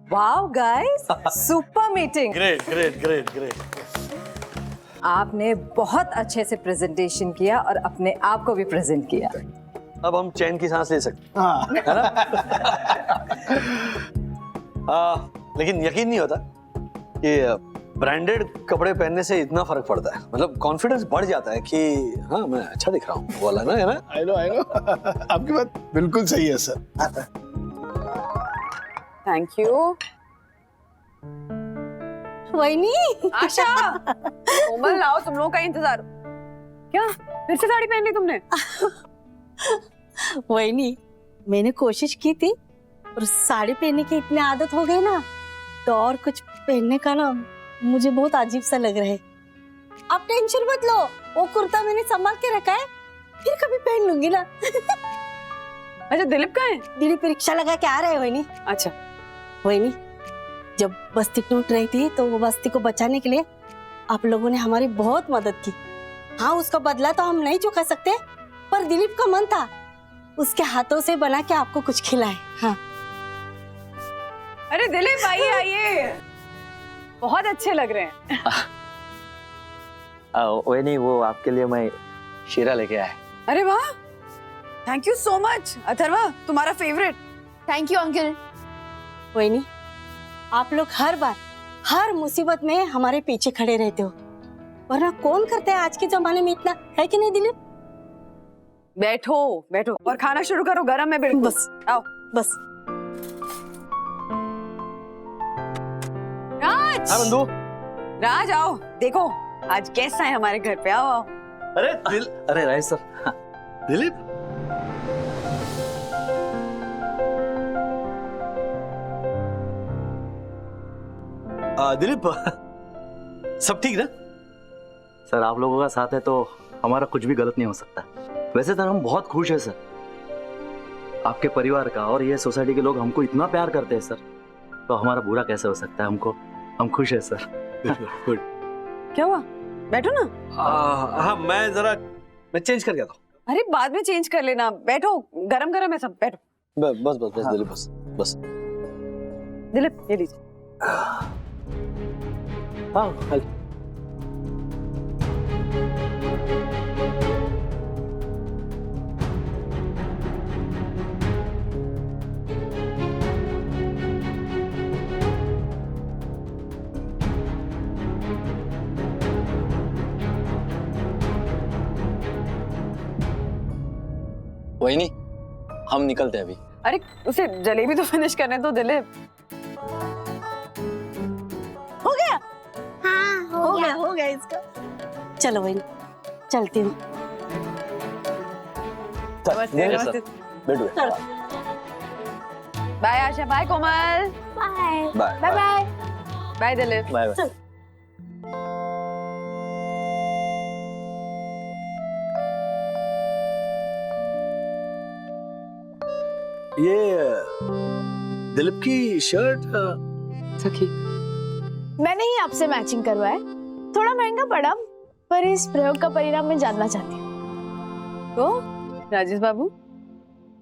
Wow guys, super meeting. Great great great great. आपने बहुत अच्छे से प्रेजेंटेशन किया और अपने आप को भी प्रेजेंट किया। अब हम चैन की सांस ले सकते हैं, है ना? लेकिन यकीन नहीं होता कि ब्रांडेड कपड़े पहनने से इतना फर्क पड़ता है। मतलब कॉन्फिडेंस बढ़ जाता है कि हाँ मैं अच्छा दिख रहा हूँ, बोला ना, है ना? आई नो आपकी बात बिल्कुल सही है सर। Thank you. वहीनी, आशा, कोमल आओ, तुम लोगों का इंतजार। क्या फिर से साड़ी पहन ली तुमने? वहीनी, मैंने कोशिश की थी और साड़ी पहनने की इतनी आदत हो गई ना, तो और कुछ पहनने का ना मुझे बहुत अजीब सा लग रहा है। आप टेंशन मत लो, वो कुर्ता मैंने संभाल के रखा है, फिर कभी पहन लूंगी ना। अच्छा, दिलीप कहाँ है? दिलीप रिक्शा लगा के आ रहे हैं वहीनी। अच्छा, वहीनी, जब बस्ती टूट रही थी तो वो बस्ती को बचाने के लिए आप लोगों ने हमारी बहुत मदद की। हाँ, उसका बदला तो हम नहीं चुका सकते, पर दिलीप का मन था उसके हाथों से बना के आपको कुछ खिलाए। हाँ। अरे दिलीप आइए आइए, बहुत अच्छे लग रहे हैं। वो नहीं, वो आपके लिए मैं शीरा लेके आया। अरे वाह, thank you so much. Atharva, तुम्हारा फेवरेट। Thank you uncle. वहीनी, आप लोग हर बार हर मुसीबत में हमारे पीछे खड़े रहते हो, वरना कौन करते हैं आज के जमाने में इतना, है कि नहीं दिलीप? बैठो बैठो और खाना शुरू करो, गरम है बिल्कुल। बस आओ। बस। राज, हाँ बंधु। राज आओ, देखो आज गेस्ट आए हमारे घर पे। आओ आओ। अरे राय सर। दिलीप, दिलीप, सब ठीक ना? सर, आप लोगों का साथ है तो हमारा कुछ भी गलत नहीं हो सकता। वैसे सर हम बहुत खुश हैं सर, आपके परिवार का और ये सोसाइटी के लोग हमको इतना प्यार करते हैं सर, तो हमारा बुरा कैसे हो सकता है? हम खुश हैं सर। गुड। क्या हुआ? बैठो ना। हाँ मैं चेंज कर गया था। अरे बाद में चेंज कर लेना, बैठो, गरम गरम है सब, बैठो। बस बस बस हाँ। दिलीप, बस। दिलीप ये लीजिए। हाँ, वही नहीं, हम निकलते हैं अभी। अरे उसे जलेबी तो फिनिश करने दो दिलीप। हो गया? हाँ हो गया इसका। चलो वहीनी, चलती हूँ। नमस्ते नमस्ते। बैठो। Bye Asha, bye Komal, bye bye bye bye. Bye Dilip. Bye bye. ये दिलीप की शर्ट सखी, मैंने ही आपसे मैचिंग करवाया, थोड़ा महंगा पड़ा, पर इस प्रयोग का परिणाम मैं जानना चाहती हूँ। तो राजेश बाबू,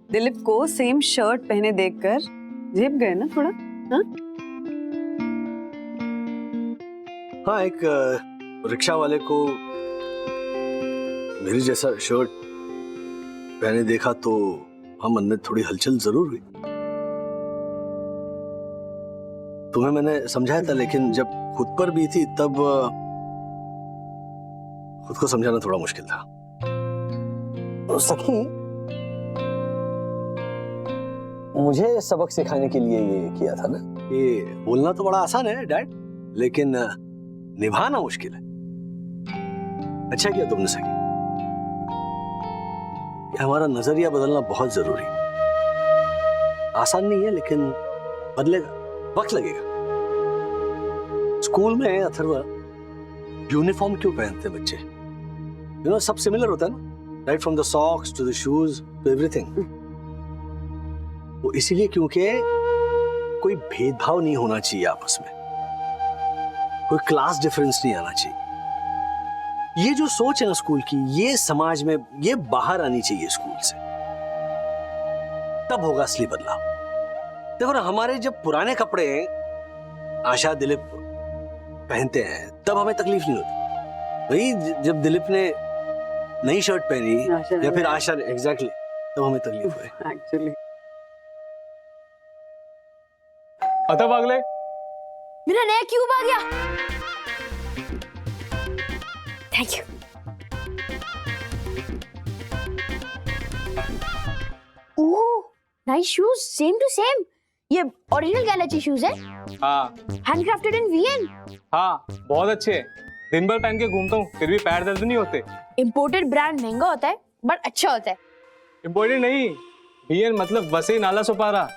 दिलीप को सेम शर्ट पहने देखकर झेप गए ना थोड़ा? हाँ, एक रिक्शा वाले को मेरी जैसा शर्ट पहने देखा तो हाँ, मन में थोड़ी हलचल जरूर हुई। तुम्हें मैंने समझाया था, लेकिन जब खुद पर भी थी तब खुद को समझाना थोड़ा मुश्किल था। तो सखी, मुझे सबक सिखाने के लिए ये किया था ना। ये बोलना तो बड़ा आसान है डैड, लेकिन निभाना मुश्किल है। अच्छा किया तुमने सखी, हमारा नजरिया बदलना बहुत जरूरी है। आसान नहीं है, लेकिन बदलेगा, वक्त लगेगा। स्कूल में अथर्वा यूनिफॉर्म क्यों पहनते हैं बच्चे? सब सिमिलर होता है ना, right from the socks to the shoes to everything. वो इसीलिए क्योंकि कोई भेदभाव नहीं होना चाहिए आपस में, कोई क्लास डिफरेंस नहीं आना चाहिए। ये जो सोच है ना स्कूल की, ये समाज में ये बाहर आनी चाहिए स्कूल से, तब होगा असली बदलाव। देखो ना, हमारे जब पुराने कपड़े आशा दिलीप पहनते हैं तब हमें तकलीफ नहीं होती। वही जब दिलीप ने नई शर्ट पहनी या फिर आशा ने, एग्जैक्टली, तब हमें तकलीफ हुई एक्चुअली। अतः अगले मेरा नया क्यूब आ गया। Thank you. Oh, nice shoes, same to same. ये ओरिजिनल गैलेक्सी शूज है, हाँ हैंडक्राफ्टेड इन वीएन। हाँ बहुत अच्छे हैं, दिन भर पहन के घूमता हूँ फिर भी पैर दर्द नहीं होते। इंपोर्टेड ब्रांड महंगा होता है बट अच्छा होता है। इम्पोर्टेंट नहीं, वीएन मतलब वसई नाला सुपारा।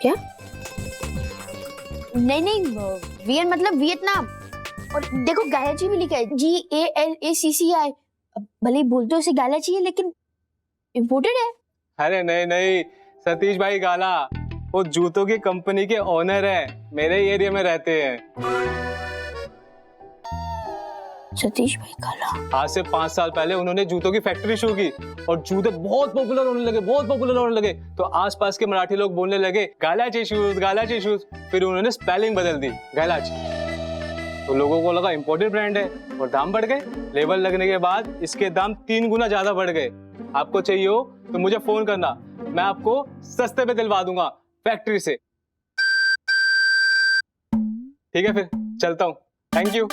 क्या? नहीं, वीएन मतलब वियतनाम। और देखो गैलेक्सी भी लिखा है, GALACCI। भले ही बोलते हो इसे गैलेक्सी है लेकिन इंपोर्टेड है। अरे नहीं, सतीश भाई गाला वो जूतों की कंपनी के ओनर है, मेरे ही एरिया में रहते हैं। सतीश भाई गाला। आज से 5 साल पहले उन्होंने जूतों की फैक्ट्री शुरू की और जूते बहुत पॉपुलर होने लगे। तो आसपास के मराठी लोग बोलने लगे गालाची शूज। फिर उन्होंने स्पेलिंग बदल दी, गालाची। तो लोगों को लगा इंपोर्टेड ब्रांड है और दाम बढ़ गए। लेबल लगने के बाद इसके दाम 3 गुना ज्यादा बढ़ गए। आपको चाहिए हो तो मुझे फोन करना, मैं आपको सस्ते पे दिलवा दूंगा फैक्ट्री से। ठीक है, फिर चलता हूँ, थैंक यू।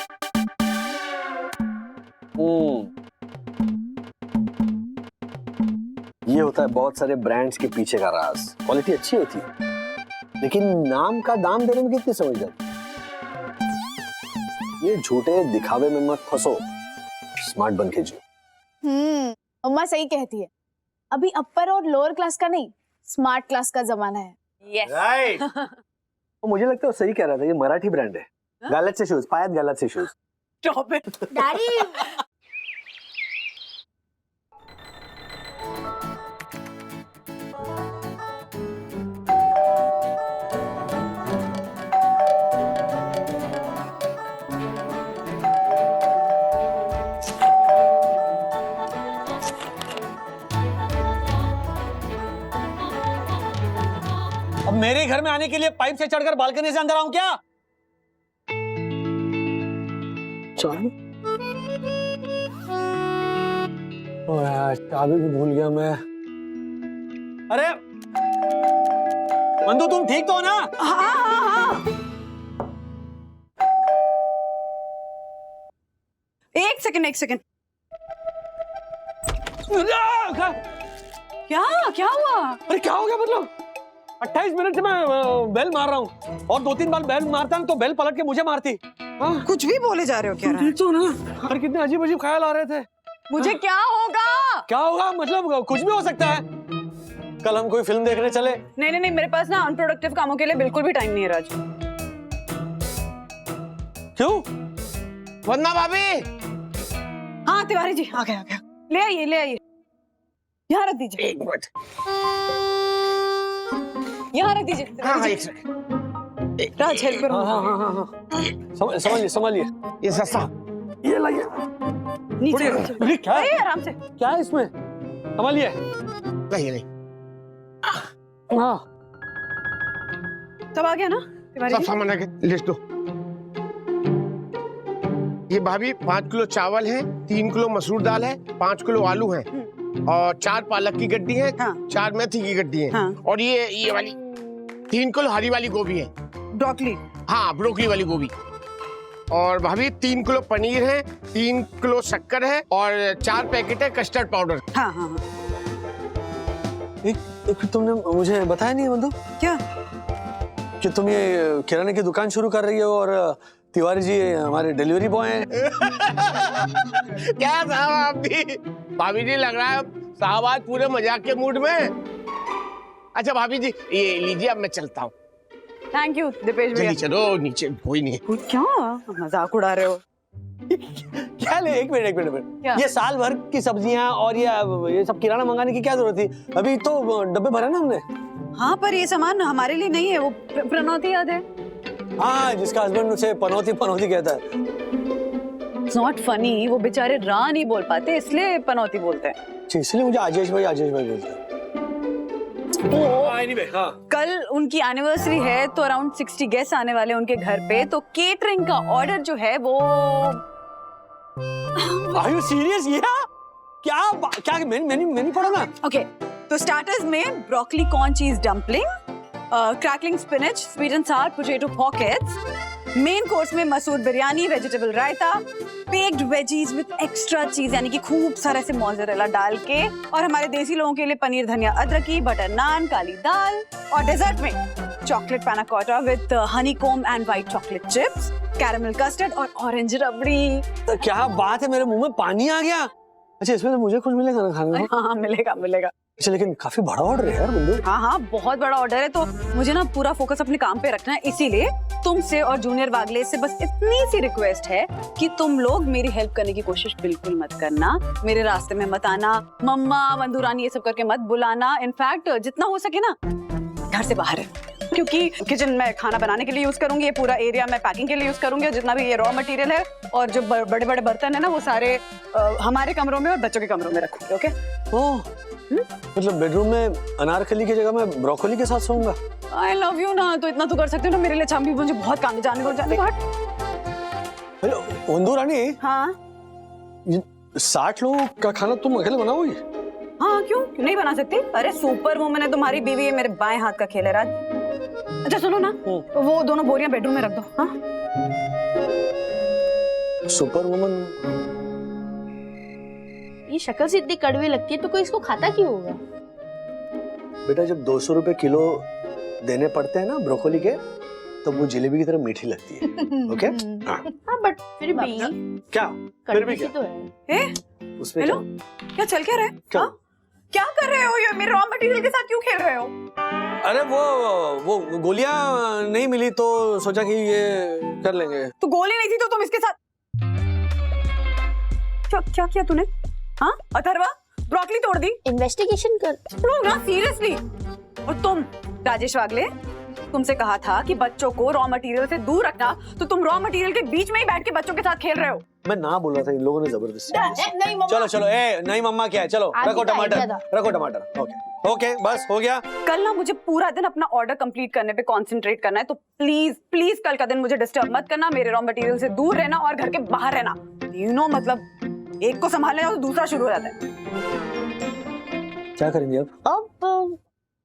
ये होता है बहुत सारे ब्रांड्स के पीछे का राज। क्वालिटी अच्छी होती है लेकिन नाम का दाम देने में कितनी समझ जाती। ये झूठे दिखावे में मत फंसो, स्मार्ट बन के जियो। अम्मा सही कहती है, अभी अपर और लोअर क्लास का नहीं, स्मार्ट क्लास का जमाना है। Yes right. तो मुझे लगता है वो सही कह रहा था, ये मराठी ब्रांड है। गलत से शूज, पायत गलत से शूज। Stop it daddy. अब मेरे घर में आने के लिए पाइप से चढ़कर बालकनी से अंदर आऊं क्या? चाबी? ओह यार, चाबी भी भूल गया मैं। अरे मंदू, तुम ठीक तो हो ना? हाँ। एक सेकंड। क्या हुआ? अरे क्या हो गया? मतलब 28 मिनट से मैं बेल मार रहा हूँ और 2-3 बार बेल मारता ना तो बेल पलट के मुझे मारती। कुछ भी बोले जा रहे हो क्या? ठीक तो ना? अरे कितने अजीब अजीब ख्याल आ रहे थे। मुझे क्या होगा? क्या होगा मतलब? कुछ भी हो सकता है। कल हम कोई फिल्म देखने चले। नहीं, मेरे पास ना अनप्रोडक्टिव कामों के लिए बिल्कुल भी टाइम नहीं है राज। क्यों? वंदना भाभी। हाँ तिवारी जी, आ गया। ले आइए, यहाँ रख दीजिए। एक मिनट। यहाँ रख दीजिए। हाँ, एक सेकंड। राज हेल्प करो। हाँ। संभालिए। ये सस्ता। ये लाइए। नीचे अरे क्या है? आराम से। क्या है इसमें? संभालिए। नहीं। हाँ। सब आ गया ना तिवारी सब जी? सामान आके लिस्ट दो। ये भाभी 5 किलो चावल है, 3 किलो मसूर दाल है, 5 किलो आलू है और 4 पालक की गड्डी है, हाँ। 4 मेथी की गड्डी है, हाँ। और ये वाली 3 किलो हरी वाली गोभी है। ब्रोकली। हाँ, ब्रोकली वाली गोभी। और भाभी 3 किलो पनीर है, 3 किलो शक्कर है और 4 पैकेट है कस्टर्ड पाउडर। हाँ। एक तुमने मुझे बताया नहीं बंधु? क्या? कि तुम ये किराने की दुकान शुरू कर रही हो और तिवारी जी हमारे डिलीवरी बॉय हैं। क्या साहब आप भी? भाभी जी लग रहा है साहब आज पूरे मजाक के मूड में। अच्छा भाभी जी, ये लीजिए, अब मैं चलता हूँ। थैंक यू दीपेश भैया। जल्दी चलो नीचे, कोई नहीं। क्या मजाक उड़ा रहे हो? क्या ले, एक मिनट क्या? ये साल भर की सब्जियां और ये सब किराना मंगाने की क्या जरूरत थी? अभी तो डब्बे भरे ना हमने। हाँ पर ये सामान हमारे लिए नहीं है, वो प्रणौती याद है। हाँ, जिसका हस्बैंड उसे पनौती कहता है। It's not funny, वो बेचारे रा नहीं बोल पाते इसलिए पनौती बोलते हैं। अच्छा, इसलिए मुझे आजेश भाई बोलते हैं। Anyway, हाँ। कल उनकी एनिवर्सरी है तो अराउंड 60 गेस्ट आने वाले उनके घर पे, तो केटरिंग का ऑर्डर जो है वो Are you serious? क्या मैंने पढ़ा ना। ओके तो स्टार्टर्स में ब्रोकली कॉर्न चीज dumpling, crackling spinach, sweet and Sawar potato pockets. Main course में मसूर biryani, vegetable raita, baked veggies with extra चीज यानी कि खूब सारा से मोज़रेला डाल के, और हमारे देसी लोगों के लिए पनीर धनिया अदरकी, बटर नान, काली दाल, और डेजर्ट में chocolate panna cotta with honeycomb and white chocolate chips, caramel custard और ऑरेंज रबड़ी। तो क्या बात है, मेरे मुंह में पानी आ गया। अच्छा, इसमें तो मुझे कुछ मिलेगा ना खाने को? हाँ मिलेगा। अच्छा, लेकिन काफी बड़ा ऑर्डर है यार बंधु। हाँ बहुत बड़ा ऑर्डर है, तो मुझे ना पूरा फोकस अपने काम पे रखना है, इसीलिए तुमसे और जूनियर वागले से बस इतनी सी रिक्वेस्ट है कि तुम लोग मेरी हेल्प करने की कोशिश बिल्कुल मत करना, मेरे रास्ते में मत आना, मम्मा मंदुरानी ये सब करके मत बुलाना। इनफैक्ट जितना हो सके ना घर से बाहर है, क्योंकि किचन में खाना बनाने के लिए यूज करूंगी, ये पूरा एरिया मैं पैकिंग के लिए यूज करूंगी, और जितना भी ये रॉ मटेरियल है और जो बड़े बड़े बर्तन है ना वो सारे हमारे कमरों में और बच्चों के कमरों में रखूंगी। ओके? ओह, मतलब बेडरूम में अनारकली की जगह मैं ब्रोकोली के साथ सोऊंगा। आई लव यू ना, तो इतना तो कर सकते हो ना मेरे लिए। चांदी मुझे बहुत काम है, जाने दो। अरे वंदू रानी, हाँ 60 लोगों का खाना तुम अकेले बनाओगी? हाँ क्यों नहीं बना सकती? अरे सुपर वुमन है तुम्हारी बीवी, है मेरे बाएं हाथ का खेल है राज। अच्छा सुनो ना, वो दोनों बोरियां बेडरूम में रख दो। हाँ सुपर वुमन। ये शक्ल से इतनी कड़वी लगती है तो कोई इसको खाता क्यों होगा? बेटा, जब 200 रुपए किलो देने पड़ते हैं ना ब्रोकोली के, तो वो जलेबी की तरह मीठी लगती है। ओके? हाँ बट फिर भी क्या? फिर भी कड़वी सी क्या? तो है। उसमें हेलो, क्या चल क्या रहा है? क्या? हाँ? क्या कर रहे हो? ये मेरे रॉ मटेरियल के साथ क्यों खेल रहे हो? अरे वो गोलियां नहीं मिली तो सोचा कि ये कर लेंगे। तो गोली नहीं थी तो तुम इसके साथ क्या किया तूने? हाँ अथर्वा, ब्रोकली तोड़ दी। इन्वेस्टिगेशन कर ना सीरियसली। और तुम राजेश वागले, तुमसे कहा था कि बच्चों को रॉ मटेरियल से दूर रखना, तो तुम रॉ मटेरियल के बीच में ही बैठ के बच्चों के साथ खेल रहे हो। मैं ना बोल रहा था, इन लोगों ने जबरदस्ती। नहीं मम्मा। चलो नहीं मम्मा, क्या है, चलो रखो टमाटर। ओके बस हो गया। कल ना मुझे पूरा दिन अपना ऑर्डर कंप्लीट करने पे कंसंट्रेट करना है, तो प्लीज कल का दिन मुझे डिस्टर्ब मत करना, मेरे रॉ मटेरियल से दूर रहना और घर के बाहर रहना। यू नो, मतलब एक को संभालने जाओ तो दूसरा शुरू हो जाता है। क्या करेंगे अब?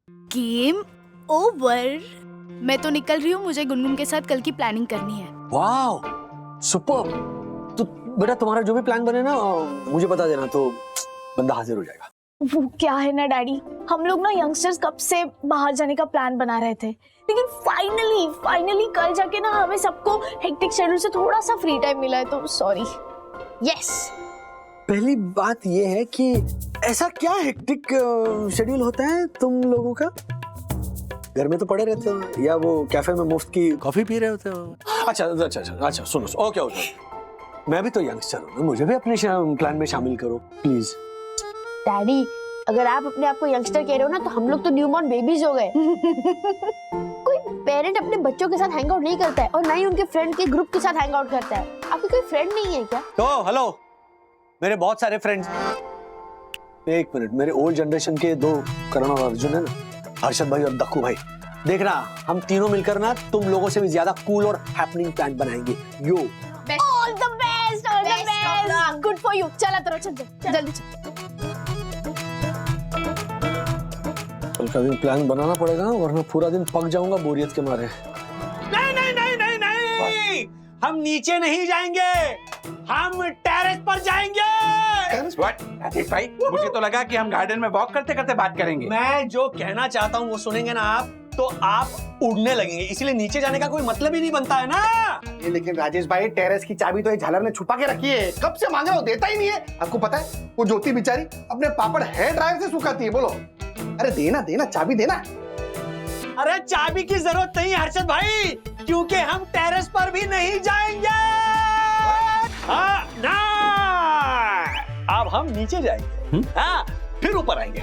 Game over. मैं तो निकल रही हूँ, मुझे गुनगुन के साथ कल की प्लानिंग करनी है। Wow, super. तो बेटा तुम्हारा जो भी प्लान बने ना मुझे बता देना, तो बंदा हाजिर हो जाएगा। वो क्या है ना डैडी, हम लोग ना यंगस्टर्स कब से बाहर जाने का प्लान बना रहे थे, लेकिन फाइनली कल जाके ना हमें सबको हेक्टिक शेड्यूल से थोड़ा सा फ्री टाइम मिला है, तो सॉरी। यस। पहली बात ये है कि ऐसा क्या हेक्टिक शेड्यूल होता है तुम लोगों का? घर में तो पड़े रहते हो या वो कैफे में मुफ्त की कॉफी पी रहे होते हो? अच्छा सुनो, ओके मैं भी तो यंगस्टर हूँ, मुझे भी अपने प्लान में शामिल करो प्लीज। डैडी, अगर आप अपने आप को यंगस्टर कह रहे हो ना, तो हम लोग तो न्यूबॉर्न बेबीज हो गए। कोई पेरेंट अपने बच्चों के साथ हैंग आउट नहीं करता है, और ना ही उनके फ्रेंड के ग्रुप के साथ हैंग आउट करता है। आपके कोई फ्रेंड नहीं है क्या? तो हेलो, मेरे बहुत सारे फ्रेंड्स। एक मिनट, मेरे ओल्ड जनरेशन के 2 करण और अर्जुन है ना, हर्षद भाई और दक्कू भाई। देखना, हम तीनों मिलकर ना तुम लोगों से भी ज्यादा कूल और हैपनिंग प्लान बनाएंगे। Yo all the best, good for you. चला करो, चल जल्दी चल। कल का दिन प्लान बनाना पड़ेगा, वरना पूरा दिन पक जाऊंगा बोरियत के मारे। नहीं, हम नीचे नहीं जाएंगे, हम टेरेस पर जाएंगे। What? राजेश भाई, मुझे तो लगा कि हम गार्डन में वॉक करते करते बात करेंगे। मैं जो कहना चाहता हूँ वो सुनेंगे ना आप, तो आप उड़ने लगेंगे, इसलिए नीचे जाने का कोई मतलब ही नहीं बनता है ना। लेकिन राजेश भाई, टेरेस की चाबी तो ये झालर ने छुपा के रखी है, कब से मांग रहा हूँ, देता ही नहीं है। आपको पता है वो ज्योति बेचारी अपने पापड़ हेयर ड्रायर से सुखाती है। बोलो, अरे देना चाबी देना। अरे चाबी की जरूरत नहीं हर्षद भाई, क्योंकि हम टेरेस पर भी नहीं जाएंगे। हाँ ना, अब हम नीचे जाएंगे। हाँ, फिर ऊपर आएंगे,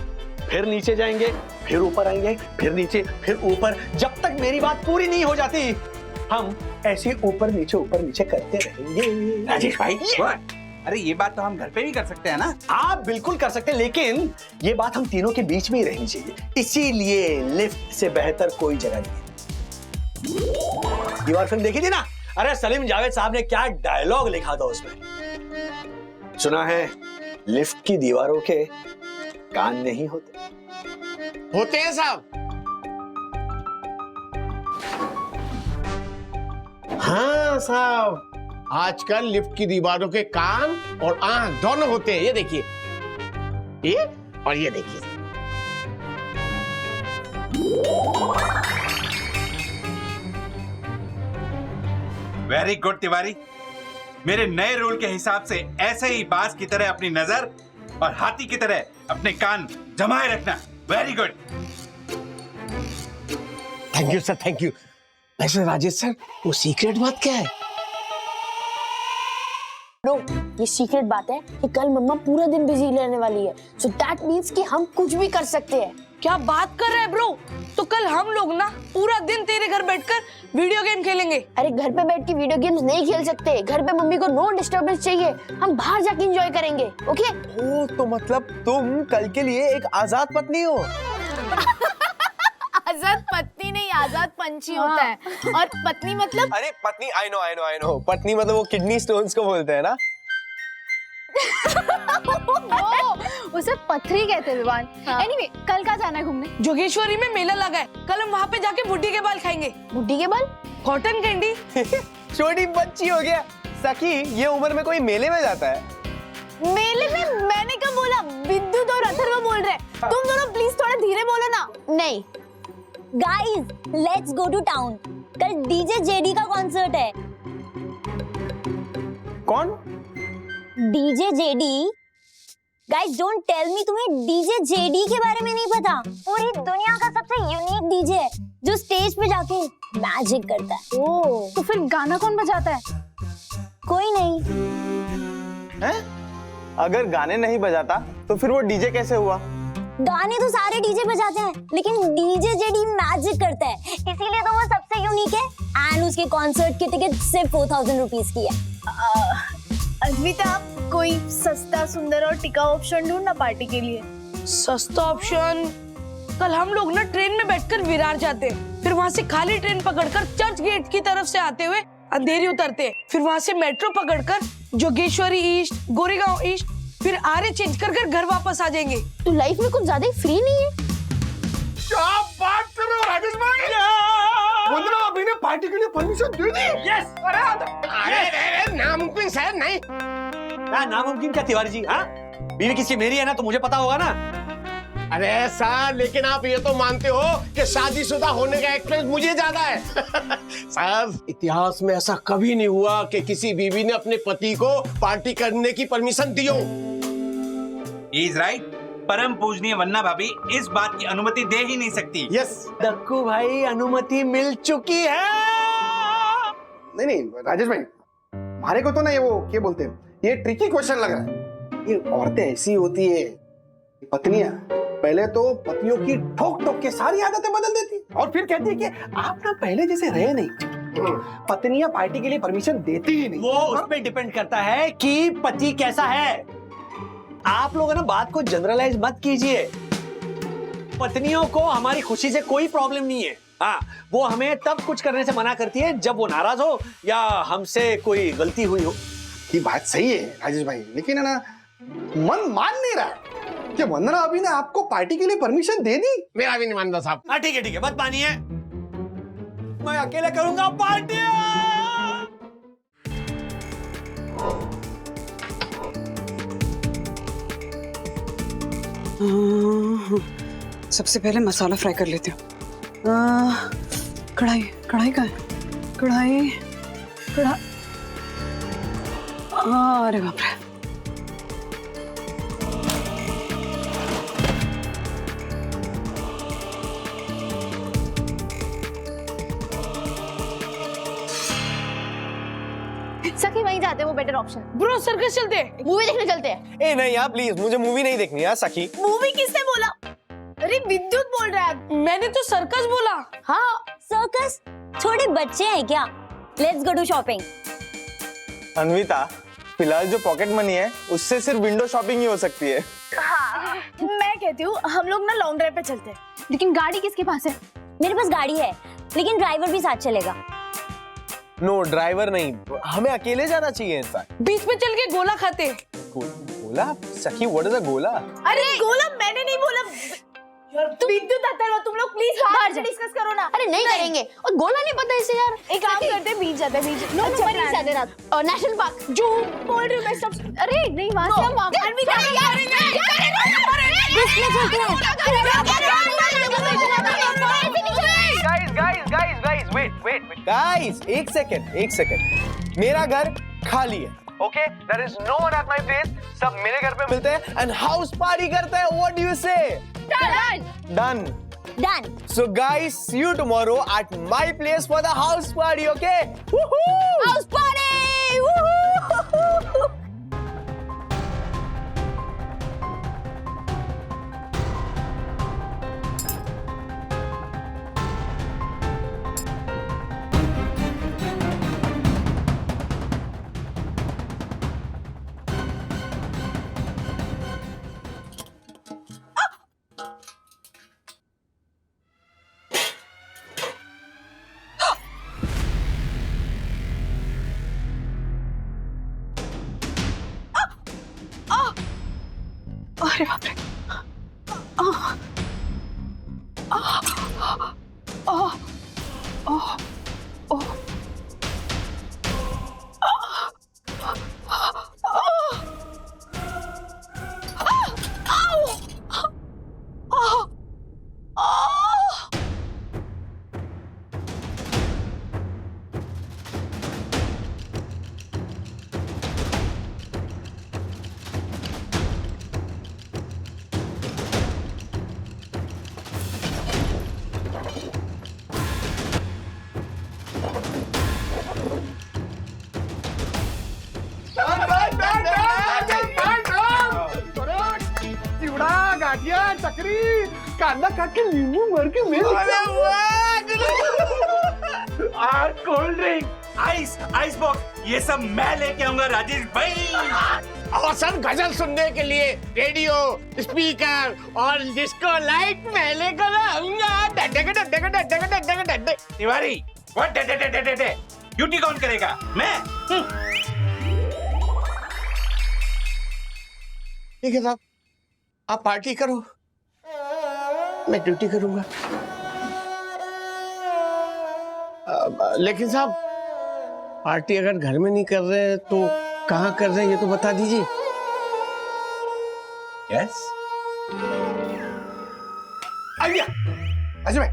फिर नीचे जाएंगे, फिर ऊपर आएंगे, फिर नीचे, फिर ऊपर, जब तक मेरी बात पूरी नहीं हो जाती हम ऐसे ऊपर नीचे करते रहेंगे। राजेश भाई, अरे ये बात तो हम घर पे भी कर सकते हैं ना? आप बिल्कुल कर सकते हैं, लेकिन ये बात हम तीनों के बीच में ही रहनी चाहिए, इसीलिए लिफ्ट से बेहतर कोई जगह नहीं है। दीवार फिल्म देखी थी ना? अरे सलीम जावेद साहब ने क्या डायलॉग लिखा था उसमें, सुना है लिफ्ट की दीवारों के कान नहीं होते। होते हैं साहब। हाँ साहब, आजकल लिफ्ट की दीवारों के कान और आंख दोनों होते हैं। ये देखिए, ये और ये देखिए। वेरी गुड तिवारी, मेरे नए रूल के हिसाब से ऐसे ही बाज की तरह अपनी नजर और हाथी की तरह अपने कान जमाए रखना। Very good. Thank you sir, thank you. वैसे राजेश सर, वो सीक्रेट बात क्या है? ब्रो, ये सीक्रेट बात है कि कल मम्मा पूरा दिन बिजी रहने वाली है, सो दैट मींस कि हम कुछ भी कर सकते हैं। क्या बात कर रहे हैं ब्रो? तो कल हम लोग ना पूरा दिन तेरे घर बैठकर वीडियो गेम खेलेंगे। अरे घर पे बैठ के वीडियो गेम्स नहीं खेल सकते, घर पे मम्मी को नो डिस्टर्बेंस चाहिए, हम बाहर जाके एंजॉय करेंगे। ओके? ओ, तो मतलब तुम कल के लिए एक आजाद पत्नी हो? आजाद पत्नी नहीं, आजाद पंछी होता है। और पत्नी मतलब? अरे पत्नी, आई नो, पत्नी मतलब वो किडनी स्टोन्स को बोलते हैं ना? उसे पथरी कहते हैं विवान। एनीवे, कल कहाँ जाना है घूमने? जोगेश्वरी में मेला लगा है, कल हम वहाँ पे जाके बुड्ढी के बाल खाएंगे। बुड्ढी के बाल? Cotton candy. छोटी बच्ची हो गया सखी, ये उम्र में कोई मेले में जाता है? मेले में मैंने कब बोला? विद्युत और अथर्व बोल रहे हैं। तुम दोनों प्लीज थोड़ा धीरे बोलो ना। नहीं। Guys, let's go to town. कल डीजे जेडी का कॉन्सर्ट है। कौन? DJ JD. Guys don't tell me तुम्हें डीजे जेडी के बारे में नहीं पता। पूरी दुनिया का सबसे यूनिक डीजे है जो स्टेज पे जाके मैजिक करता है। ओह, तो फिर गाना कौन बजाता है? कोई नहीं। हैं? अगर गाने नहीं बजाता तो फिर वो डीजे कैसे हुआ? गाने तो सारे डीजे बजाते हैं, लेकिन डीजे जेडी मैजिक करता है, इसीलिए तो वो सबसे यूनिक है। एंड उसके कॉन्सर्ट की टिकट सिर्फ 4000 रुपीज की है। अद्विता, कोई सस्ता, सुंदर और टिकाऊ ऑप्शन ढूंढ ना पार्टी के लिए। सस्ता ऑप्शन? कल हम लोग ना ट्रेन में बैठकर विरार जाते हैं, फिर वहाँ से खाली ट्रेन पकड़कर चर्च गेट की तरफ से आते हुए अंधेरी उतरते हैं, फिर वहाँ से मेट्रो पकड़कर जोगेश्वरी ईस्ट, गोरेगांव ईस्ट, फिर आरे चेंज कर घर वापस आ जाएंगे। तो लाइफ में कुछ ज्यादा फ्री नहीं है? क्या बात कर रहे हो राजेश भाई? वंदना अभी ने पार्टी के लिए परमिशन दे दी? यस। अरे नामुमकिन शायद नहीं। नामुमकिन क्या तिवारी जी? हाँ, बीवी किसकी? मेरी है ना, तो मुझे पता होगा ना। अरे सर, लेकिन आप ये तो मानते हो कि शादीशुदा होने का एक्सपीरियंस मुझे ज्यादा है। सर, इतिहास में ऐसा कभी नहीं हुआ कि किसी बीवी ने अपने पति को पार्टी करने की परमिशन दी हो। Is right. परम पूजनीय वन्ना भाभी इस बात की अनुमति दे ही नहीं सकती। यस दक्कू भाई, अनुमति मिल चुकी है। नहीं राजेश भाई, हमारे को तो ना ये वो क्या बोलते हैं, ये ट्रिकी क्वेश्चन लग रहा है। ये औरतें ऐसी होती है, पत्नियां पहले तो पतियों की ठोक ठोक के सारी आदतें बदल देती और फिर कहती है कि आप ना पहले जैसे रहे नहीं। पत्नियां पार्टी के लिए परमिशन देती ही नहीं। वो उस पे डिपेंड करता है कि पति कैसा है। आप लोग ना बात को जनरलाइज मत कीजिए। पत्नियों को हमारी खुशी से कोई प्रॉब्लम नहीं है। हाँ, वो हमें तब कुछ करने से मना करती है जब वो नाराज हो या हमसे कोई गलती हुई हो। ये बात सही है राजेश भाई, लेकिन है ना मन मान नहीं रहा कि वंदना अभी ने आपको पार्टी के लिए परमिशन दे दी। मेरा भी नहीं मानता साहब। हाँ ठीक है, मत मानिए, मैं अकेले करूंगा पार्टी। सबसे पहले मसाला फ्राई कर लेती हूँ। कढ़ाई कहाँ है? कढ़ाई। अरे बाप रे। जाते, वो बेटर ऑप्शन। ब्रो सर्कस चलते, मूवी देखने चलते हैं। ए नहीं यार प्लीज, मुझे मूवी नहीं देखनी यार सखी। मूवी किसने बोला? अरे विद्युत बोल रहा है। मैंने तो सर्कस बोला। हाँ सर्कस, छोटे बच्चे हैं क्या? Let's go to shopping. Anvita, फिलहाल जो पॉकेट मनी है उससे सिर्फ विंडो शॉपिंग ही हो सकती है। हाँ मैं कहती हूँ हम लोग ना लॉन्ग ड्राइव पे चलते हैं। लेकिन गाड़ी किसके पास है? मेरे पास गाड़ी है, लेकिन ड्राइवर भी साथ चलेगा। नो ड्राइवर नहीं, हमें अकेले जाना चाहिए इंसान। बीच में चल के गोला खाते। गोला? सखी व्हाट इज अ गोला? अरे गोला मैंने नहीं बोला। विद्युत आता, तुम लोग प्लीज बाहर से डिस्कस करो ना। अरे नहीं करेंगे, और गोला नहीं पता इसे यार। एक काम करते हैं, बीच जाते हैं, बीच। नो अच्छा, बीच जाते रात। और नेशनल पार्क जो बोल रही हूँ मैं सब। अरे नहीं, वहां से हम गाइस एक सेकंड, मेरा घर खाली है, okay? There is no one at my place. सब मेरे घर पे मिलते हैं एंड हाउस पार्टी करते हैं। व्हाट डू यू से? Done. So guys, see you tomorrow at my place for the house party, okay? Woohoo! House party! Woohoo! अरे बाप रे। चक्री कांदा काट के नींबू भर के cold drink, ice, ice box, ये सब मैं लेके आऊंगा राजेश भाई। और सर गजल सुनने के लिए रेडियो, स्पीकर और डिस्को लाइट मैं लेकर आऊंगा। तिवारी, व्हाट ड्यूटी कौन करेगा? मैं। ठीक है साहब, आप पार्टी करो, मैं ड्यूटी करूंगा। लेकिन साहब पार्टी अगर घर में नहीं कर रहे तो कहाँ कर रहे हैं ये तो बता दीजिए। Yes idea. अजय भाई,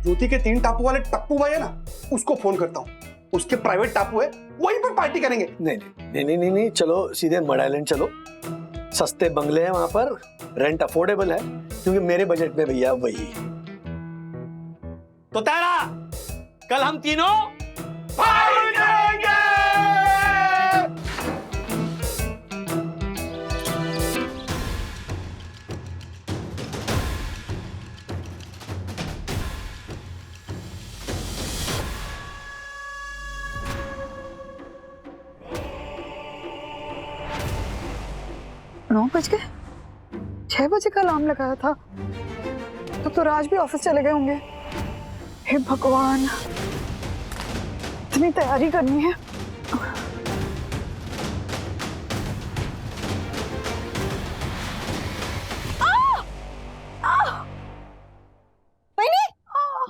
ज्योति के 3 टापू वाले टप्पू भाई है ना, उसको फोन करता हूँ। उसके प्राइवेट टापू है, वहीं पर पार्टी करेंगे। नहीं, चलो सीधे मड आइलैंड चलो। सस्ते बंगले हैं वहां पर, रेंट अफोर्डेबल है, क्योंकि मेरे बजट में भैया वही। तो तारा कल हम तीनों पार्टी करेंगे। नौ बज गए, 6 बजे का अलार्म लगाया था, तो राज भी ऑफिस चले गए होंगे। हे भगवान, इतनी तैयारी करनी है।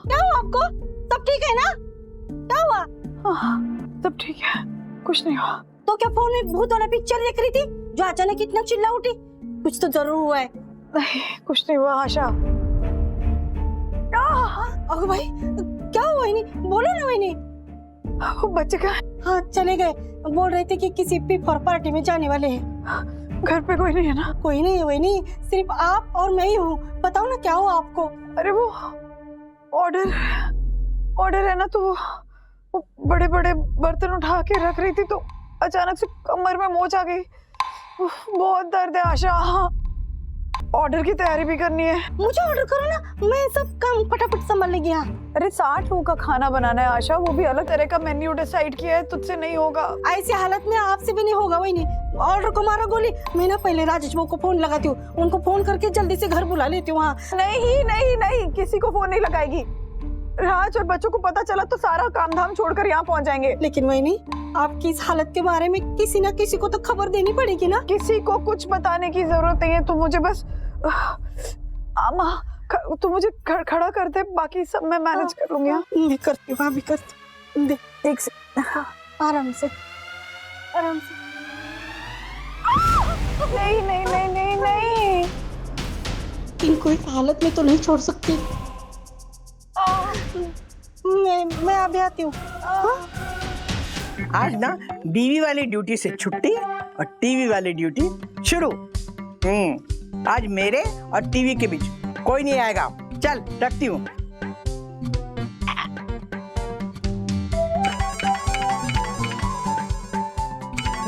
क्या हुआ आपको? सब ठीक है ना? क्या हुआ? सब ठीक है, कुछ नहीं हुआ। तो क्या फोन में भूत वाला पिक्चर देख रही थी जो अचानक इतना चिल्ला उठी? कुछ तो जरूर हुआ है। नहीं, कुछ नहीं हुआ आशा। अगो भाई, क्या हुआ? वही बोलो ना। वही वो बच्चे का? हाँ चले गए, बोल रहे थे कि किसी P4 पार्टी में जाने वाले हैं। घर पे कोई नहीं है ना? कोई नहीं है, वही नहीं, सिर्फ आप और मैं ही हूँ। बताओ ना क्या हुआ आपको? अरे वो ऑर्डर है ना, तो वो बड़े बड़े बर्तन उठा के रख रही थी, तो अचानक से कमर में मोच आ गई। बहुत दर्द है आशा। ऑर्डर की तैयारी भी करनी है। मुझे ऑर्डर करो ना, मैं सब काम फटाफट संभाल लेगी। हाँ अरे 60 लोगों का खाना बनाना है आशा, वो भी अलग तरह का मेन्यू डिसाइड किया है, तुझसे नहीं होगा। ऐसी हालत में आपसे भी नहीं होगा। वही नहीं, ऑर्डर को मारा गोली। मैं ना पहले राजेश को फोन लगाती हूँ, उनको फोन करके जल्दी से घर बुला लेती हूँ। हाँ नहीं नहीं नहीं, किसी को फोन नहीं लगाएगी। राज और बच्चों को पता चला तो सारा काम धाम छोड़कर यहाँ पहुँच जाएंगे। लेकिन वही नहीं, आपकी इस हालत के बारे में किसी ना किसी को तो खबर देनी पड़ेगी ना। किसी को कुछ बताने की जरूरत नहीं है, तो मुझे बस तू मुझे खड़ा कर दे, बाकी सब मैं मैनेज कर लूंगी। मैं करती हूँ, भी करती हूँ। दे एक से आराम से आराम से। नहीं नहीं नहीं नहीं नहीं, इनको इस हालत में तो नहीं छोड़ सकती। मैं अभी आती हूँ। आज ना बीवी वाली ड्यूटी से छुट्टी और टीवी वाली ड्यूटी शुरू। आज मेरे और टीवी के बीच कोई नहीं आएगा। चल रखती हूँ।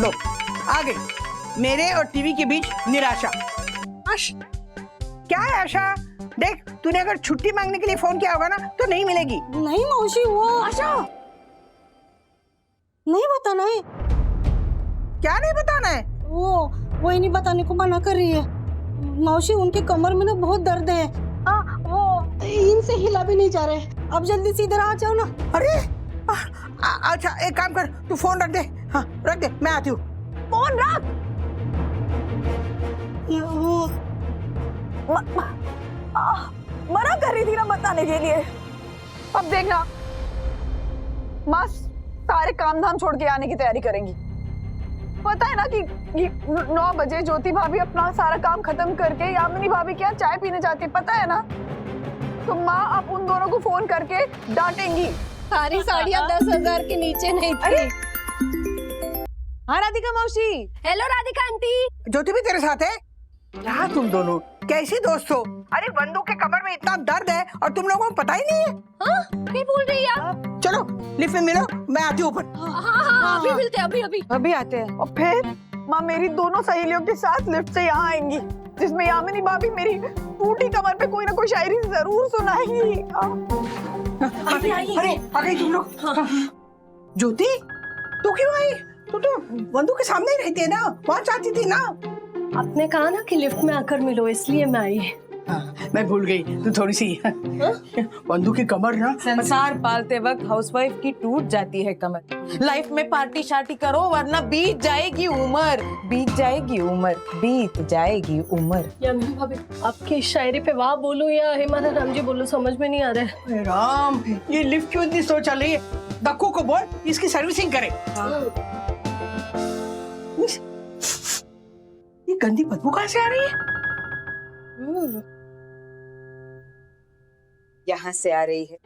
लो आ गई मेरे और टीवी के बीच निराशा। क्या है आशा? देख, तूने अगर छुट्टी मांगने के लिए फोन किया होगा ना तो नहीं मिलेगी। नहीं मौसी, वो आशा नहीं बताना है। क्या नहीं बताना है? वही नहीं बताने को मना कर रही है मौसी। उनके कमर में ना बहुत दर्द है। वो इनसे हिला भी नहीं जा रहे। अब जल्दी से इधर आ जाओ ना। अरे अच्छा एक काम कर, तू फोन रख दे। हाँ रख दे, मैं आती हूँ। फोन रख। मना कर रही थी ना बताने के लिए। अब देखना, माँ सारे काम धाम छोड़ के आने की तैयारी करेंगी। पता है ना कि 9 बजे ज्योति भाभी अपना सारा काम खत्म करके यामिनी भाभी के यहाँ चाय पीने जाती है, पता है ना? तो माँ अब उन दोनों को फोन करके डांटेंगी। सारी साड़ियाँ 10,000 के नीचे नहीं थी। हाँ राधिका मौसी। Hello Radhika aunty. ज्योति भी तेरे साथ है? क्या तुम दोनों कैसी दोस्त हो? अरे बंदूक के कमर में इतना दर्द है और तुम लोगों को पता ही नहीं है। हाँ क्या बोल रही है आप? चलो लिफ्ट में मिलो, मैं आती हूँ ऊपर। हाँ अभी मिलते हैं, अभी आते हैं। और फिर माँ मेरी दोनों सहेलियों के साथ लिफ्ट से यहाँ आएंगी, जिसमें यामिनी भाभी मेरी टूटी कमर पे कोई ना कोई शायरी जरूर सुनाएंगी। अरे आ गई तुम लोग। ज्योति तू क्यों आई? तू तो बंदूक के सामने ही रहती है ना, वहाँ जाती थी ना। आपने कहा ना कि लिफ्ट में आकर मिलो, इसलिए मैं आई। मैं भूल गई, तू थोड़ी सी बंदू की कमर ना। संसार पालते वक्त हाउसवाइफ की टूट जाती है कमर। लाइफ में पार्टी शार्टी करो वरना बीत जाएगी उम्र, बीत जाएगी उम्र, बीत जाएगी उम्र। यामिनी भाभी, आपकी शायरी पे वाह बोलूं या हेमाना राम जी बोलूं, समझ में नहीं आ रहा है। राम, ये लिफ्ट क्यों इतनी स्लो चल रही है? दक्कू को बोल इसकी सर्विसिंग करे। ये गंदी बदबू कहाँ से आ रही है? यहाँ से आ रही है।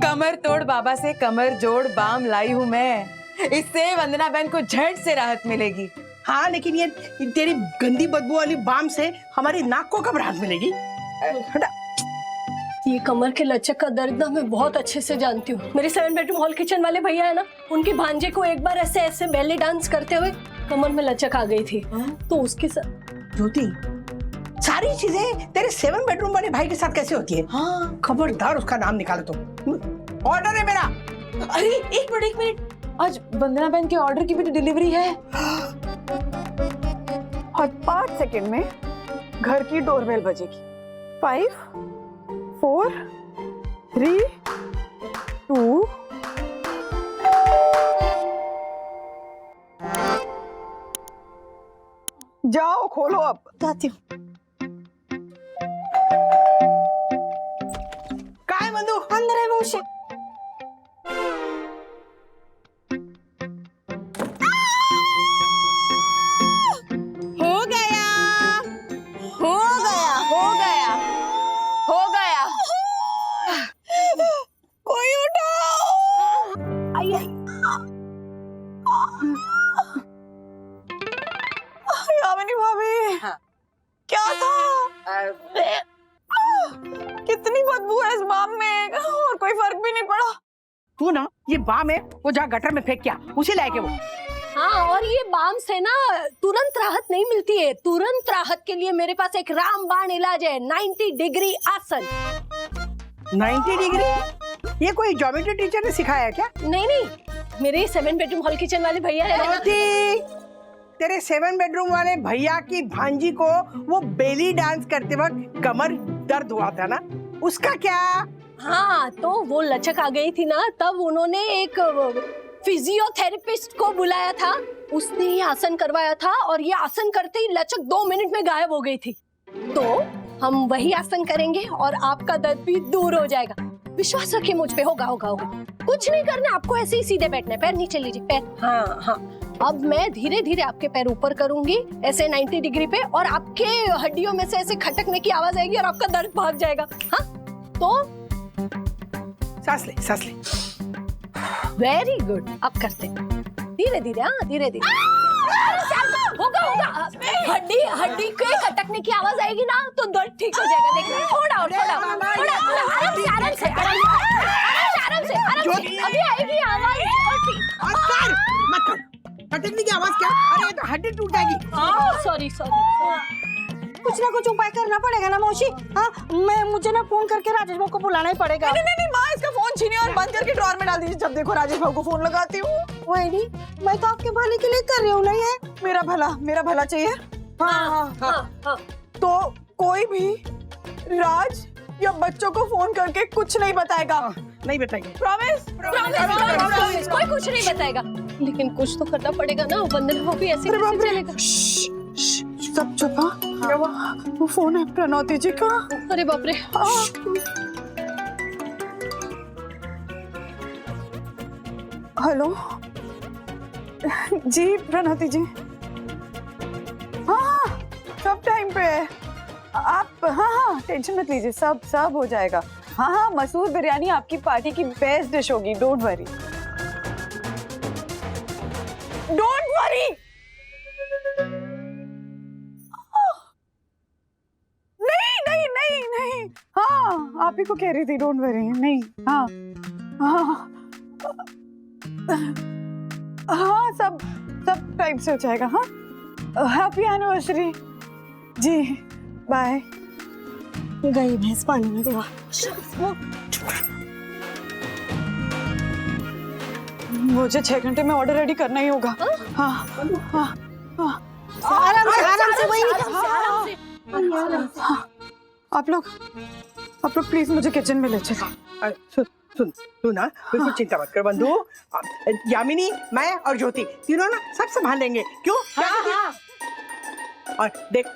कमर तोड़ बाबा से कमर जोड़ बाम लाई हूँ मैं, इससे वंदना बहन को झट से राहत मिलेगी। हाँ लेकिन ये तेरी गंदी बदबू वाली बाम से हमारी नाक को कब राहत मिलेगी? हटा। ये कमर के लचक का दर्द ना मैं बहुत अच्छे से जानती हूँ। मेरे 7 बेडरूम हॉल किचन वाले भैया है ना, उनकी भांजे को एक बार ऐसे ऐसे बेली डांस करते हुए कमर में लचक आ गई थी। तो उसके साथ ज्योति, सारी चीजें तेरे 7 बेडरूम वाले भाई के साथ कैसे होती है? हाँ खबरदार उसका नाम निकालो तुम। ऑर्डर है मेरा। अरे एक मिनट, आज वंदना बहन के ऑर्डर की भी तो डिलीवरी है। और 5 सेकंड में घर की डोरबेल बजेगी। 5, 4, 3, 2 जाओ खोलो अब। जाती हूँ। काय बंधु? अंदर है मौसी। हो गया, हो गया, हो गया, हो गया। कोई उठाओ। यामिनी भाभी, हाँ। क्या था? कितनी बदबू है इस बाम में और कोई फर्क भी नहीं पड़ा। तू ना ये बाम है, वो जहाँ गटर में फेंक क्या उसे लाए के वो। हाँ, और ये बाम से ना तुरंत राहत नहीं मिलती है। तुरंत राहत के लिए मेरे पास एक रामबाण इलाज है, 90 डिग्री आसन। 90 डिग्री? ये कोई ज्योमेट्री टीचर ने सिखाया है क्या? नहीं नहीं, मेरे 7 बेडरूम हॉल किचन वाले भैया है ना। तेरे 7 बेडरूम वाले भैया की भांजी को वो बेली डांस करते वक्त कमर दर्द हुआ था ना, उसका क्या? हाँ, तो वो लचक आ गई थी ना, तब उन्होंने एक फिजियोथेरेपिस्ट को बुलाया था, उसने ये आसन करवाया था और ये आसन करते ही लचक 2 मिनट में गायब हो गई थी। तो हम वही आसन करेंगे और आपका दर्द भी दूर हो जाएगा। विश्वास रखिए मुझ पे, होगा होगा होगा। कुछ नहीं करना, आपको ऐसे ही सीधे बैठना है, पैर नीचे लीजिए, पैर। हाँ हाँ, अब मैं धीरे धीरे आपके पैर ऊपर करूंगी ऐसे 90 डिग्री पे, और आपके हड्डियों में से ऐसे खटकने की आवाज आएगी और आपका दर्द भाग जाएगा। हाँ, तो सांस ले, सांस ले। वेरी गुड, अब करते धीरे धीरे। हाँ, धीरे धीरे होगा होगा। हड्डी हड्डी के खटकने की आवाज आएगी ना तो दर्द ठीक हो जाएगा। देखना, थोड़ा थोड़ा थोड़ा थोड़ा, आराम से आराम से आराम से आराम से, अभी आएगी आवाज। कर मत कर, खटकने की आवाज क्या? अरे ये तो हड्डी टूट जाएगी। सॉरी सॉरी, कुछ ना कुछ उपाय करना पड़ेगा ना मौसी। हाँ, मुझे ना फोन करके राजेश भाई को बुलाना ही पड़ेगा। नहीं नहीं नहीं, माँ इसका फोन छीनिए और बंद करके ड्रॉअर में डाल दीजिए। जब देखो राजेश भाई को फोन लगाती हूँ। वही, मैं तो आपके भले के लिए कर रही हूँ। नहीं है, मेरा भला चाहिए। हाँ। तो कोई भी राज या बच्चों को फोन करके कुछ नहीं बताएगा? नहीं बताएंगे। प्रॉमिस? प्रॉमिस, कोई कुछ नहीं बताएगा, लेकिन कुछ तो करना पड़ेगा ना। वंदना वो भी ऐसे कैसे चलेगा? सब चुप। वो फोन है प्रणौती जी का। अरे बाप रे। हेलो जी, प्रणौती जी। हाँ, सब टाइम पे है आप। हाँ, टेंशन मत लीजिए, सब हो जाएगा। हाँ, मसूर बिरयानी आपकी पार्टी की बेस्ट डिश होगी, डोंट वरी। नहीं, हाँ, आप ही को कह रही थी, डोंट वरी। नहीं, हाँ, सब टाइम से हो जाएगा। हाँ, हैप्पी एनिवर्सरी जी, बाय। गई भैंस पानी में देवा। मुझे 6 घंटे में ऑर्डर रेडी करना ही होगा। हाँ, आराम से वही। आप लोग प्लीज मुझे किचन में ले चलो। सुन ना, बिल्कुल चिंता मत कर बंधु। यामिनी, मैं और ज्योति तीनों ना सब संभाल लेंगे। क्यों? हाँ। और देख,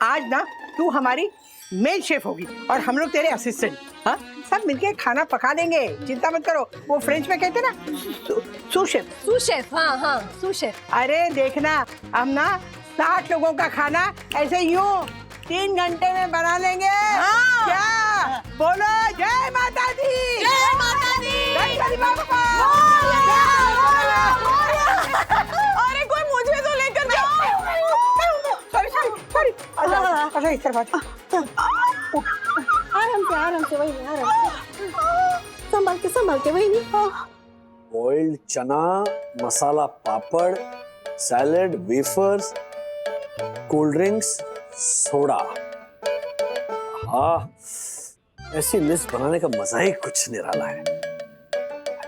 आज ना तू हमारी मेन शेफ होगी और हम लोग तेरे असिस्टेंट। हाँ, सब मिलके खाना पका लेंगे, चिंता मत करो। वो फ्रेंच में कहते ना सूशेफ। हाँ, सूशेफ। अरे देखना, हम ना 60 लोगों का खाना ऐसे यूं 3 घंटे में बना लेंगे। हाँ। क्या बोलो? जय माता दी, जय माता दी, गणपति बप्पा। अरे कोई मुझे तो लेकर जाओ। सॉरी। अच्छा, इस तरफ आराम से वही, संभाल के वही नहीं। बॉइल्ड चना, masala papad, salad, wafers, cold drinks, soda. हाँ, ऐसी लिस्ट बनाने का मजा ही कुछ निराला है।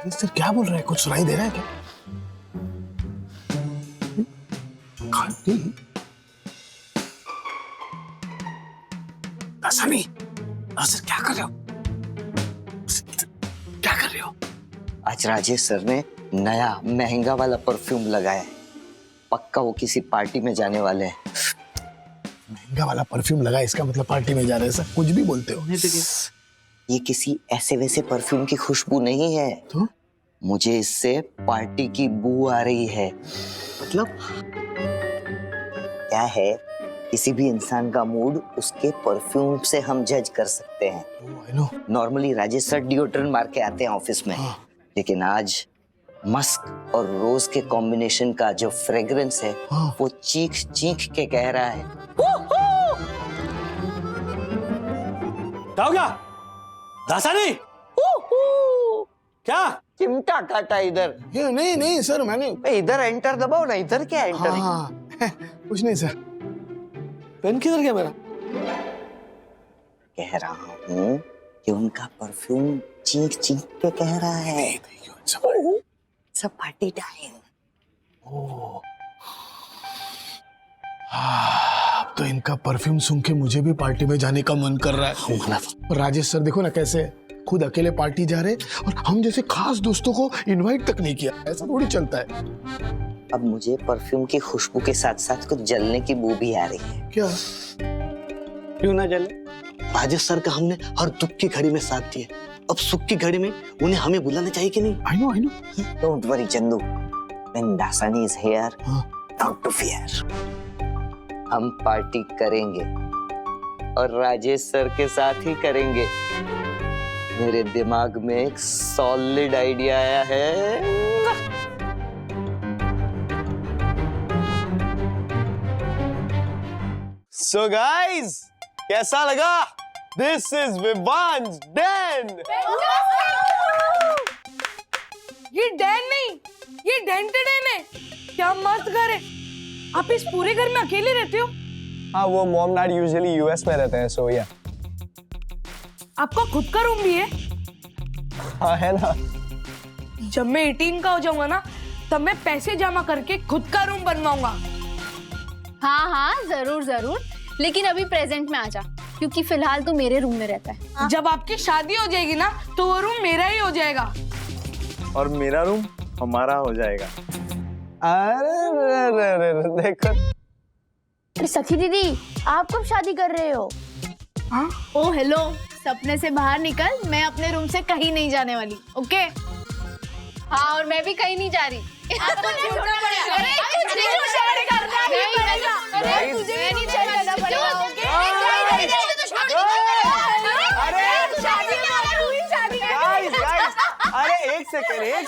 सर क्या बोल रहे हैं? कुछ सुनाई दे रहा है क्या? सनी, सर क्या कर रहे हो? क्या कर रहे हो? आज राजेश सर ने नया महंगा वाला परफ्यूम लगाया है। पक्का वो किसी पार्टी में जाने वाले हैं। महंगा वाला परफ्यूम लगा, इसका मतलब पार्टी में जा रहे हैं। सर कुछ भी बोलते हो। ये किसी ऐसे वैसे परफ्यूम की खुशबू नहीं है। तो मुझे इससे पार्टी की बू आ रही है। मतलब क्या है, किसी भी इंसान का मूड उसके परफ्यूम से हम जज कर सकते हैं। नॉर्मली राजेश सर डिओड्रेंट मार के आते हैं ऑफिस में, लेकिन आज मस्क और रोज के कॉम्बिनेशन का जो फ्रेग्रेंस है वो चीख चीख के कह रहा है। क्या हो गया? दासानी, क्या चिमटा काटा इधर। नहीं नहीं सर, मैंने इधर एंटर दबाओ ना, इधर क्या एंटर? हाँ, कुछ नहीं सर। पेन किधर गया मेरा? कह रहा हूँ कि उनका परफ्यूम चीख चीख के कह रहा है सब पार्टी टाइम। अब तो इनका परफ्यूम सुन के मुझे भी पार्टी में जाने का मन कर रहा है। राजेश सर देखो ना कैसे खुद अकेले पार्टी जा रहे और हम जैसे खास दोस्तों को इनवाइट तक नहीं किया। ऐसा थोड़ी चलता है। अब मुझे परफ्यूम की खुशबू के साथ साथ कुछ जलने की बू भी आ रही है। क्या? क्यों ना जले? राजेश सर का हमने हर दुख की घड़ी में साथ दिया, अब सुख की घड़ी में उन्हें हमें बुलाना चाहिए कि नहीं? I know. Don't worry Chandu, when Dasani is here, not to fear. हम पार्टी करेंगे और राजेश सर के साथ ही करेंगे। मेरे दिमाग में एक सॉलिड आइडिया आया है। So guys, कैसा लगा? This is Vivan's den. ये डैन नहीं, ये डेंटेड है। क्या मस्त घर है। आप इस पूरे घर में अकेले रहते हो? हाँ, वो मॉम डैड यूजुअली यूएस में रहते हैं, सो या। आपका खुद का रूम भी है? हाँ है ना। जब मैं 18 का हो जाऊंगा ना, तब मैं पैसे जमा करके खुद का रूम बनवाऊंगा। हाँ हाँ जरूर जरूर, लेकिन अभी प्रेजेंट में आ जा, क्योंकि फिलहाल तो मेरे रूम में रहता है। जब आपकी शादी हो जाएगी ना, तो वो रूम मेरा ही हो जाएगा। और मेरा रूम हमारा हो जाएगा। अरे देखो। अरे सखी दीदी, आप कब शादी कर रहे हो? हाँ? ओ हेलो, सपने से बाहर निकल, मैं अपने रूम से कहीं नहीं जाने वाली, ओके? हाँ, और मैं भी कहीं नहीं जा रही। अरे एक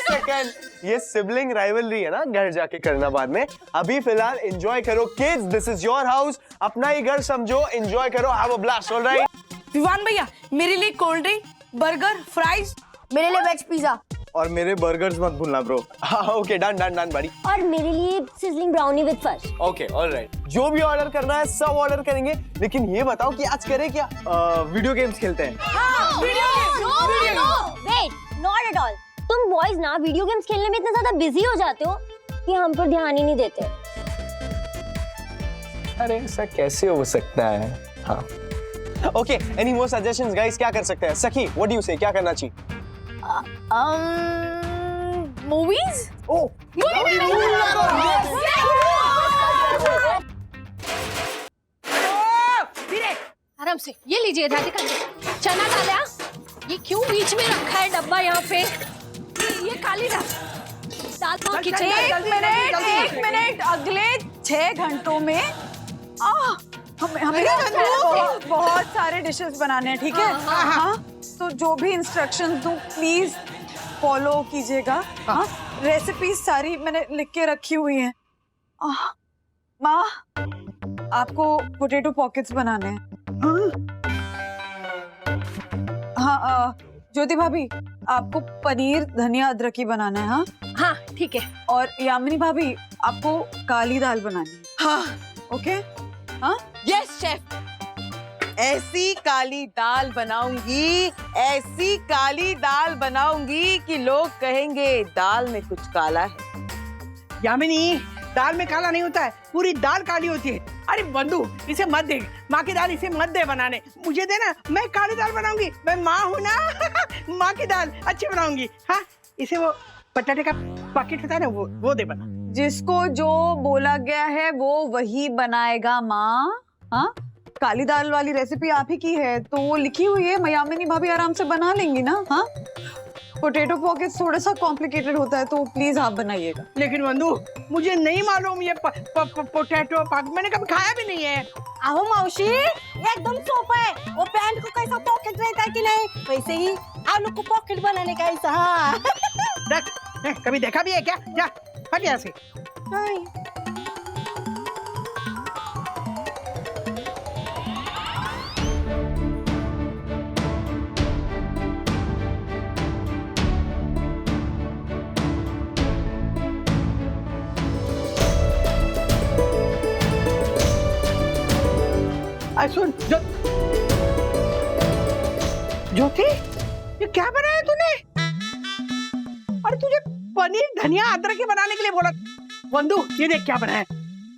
सेकंड, ये सिबलिंग राइवलरी है ना, घर जाके करना बाद में। अभी फिलहाल एंजॉय करो kids, this is your house, अपना ही घर समझो, एंजॉय करो, have a blast, all right? Vivaan भैया, मेरे लिए कोल्ड ड्रिंक, बर्गर, फ्राइज। मेरे लिए वेज पिज्जा। और मेरे बर्गर्स मत भूलना ब्रो। ओके, डन बड़ी। और मेरे लिए sizzling brownie with first. Okay, alright. जो भी ऑर्डर करना है सब ऑर्डर करेंगे, लेकिन ये बताओ कि आज करें क्या? वीडियो गेम्स खेलते हैं। Wait, not at all. तुम बॉयज ना वीडियो गेम्स खेलने में इतना ज्यादा बिजी हो जाते हो कि हम पर ध्यान ही नहीं देते। अरे ऐसा कैसे हो सकता है? हाँ। Okay, any more suggestions guys? क्या कर सकते हैं? सखी, व्हाट डू यू से? क्या करना चाहिए? मूवीज? ओह, आराम से, ये लीजिए दादी का चना डाला। ये क्यों बीच में रखा है डब्बा यहाँ पे? ये काली दाल किचन। एक मिनट, अगले 6 घंटों में हमें बहुत सारे डिशेस बनाने हैं, ठीक है? हाँ, तो जो भी इंस्ट्रक्शंस दूं प्लीज फॉलो कीजिएगा। हाँ, रेसिपीज सारी मैंने लिख के रखी हुई हैं। माँ, आपको पोटैटो पॉकेट्स बनाने हैं। हाँ, ज्योति भाभी, आपको पनीर धनिया अदरकी बनाना है। हाँ हाँ, ठीक है। और यामिनी भाभी, आपको काली दाल बनानी है। हाँ, ओके। हाँ, यस शेफ। ऐसी काली दाल बनाऊंगी कि लोग कहेंगे दाल में कुछ काला है। यामिनी, दाल में काला नहीं होता है, पूरी दाल काली होती है। अरे बंधु, इसे मत दे, माँ की दाल इसे मत दे बनाने, मुझे देना, मैं काली दाल बनाऊंगी। मैं माँ हूँ ना। माँ की दाल अच्छी बनाऊंगी। हाँ, इसे वो पटाटे का पैकेट होता है ना, वो दे बना। जिसको जो बोला गया है वो वही बनाएगा माँ। हाँ, काली दाल वाली रेसिपी आप ही की है तो वो लिखी हुई है, यामिनी भाभी आराम से बना लेंगी ना। हाँ, पोटैटो पॉकेट्स थोड़ा सा कॉम्प्लिकेटेड होता है तो प्लीज आप बनाइएगा। लेकिन बंधु, मुझे नहीं मालूम ये पोटैटो पॉकेट, मैंने कभी खाया भी नहीं है। आओ मौसी, एकदम सोपा है। वो पैंट को कैसा पॉकेट रहता है कि नहीं, वैसे ही आलू को पॉकेट बनाने का ऐसा। हाँ। देख, कभी देखा भी है क्या? जा, हट यहाँ से। सुन ज्योति, ये क्या बनाया तूने? अरे तुझे पनीर धनिया अदरक के बनाने के लिए बोला। बंधु ये देख क्या बनाया,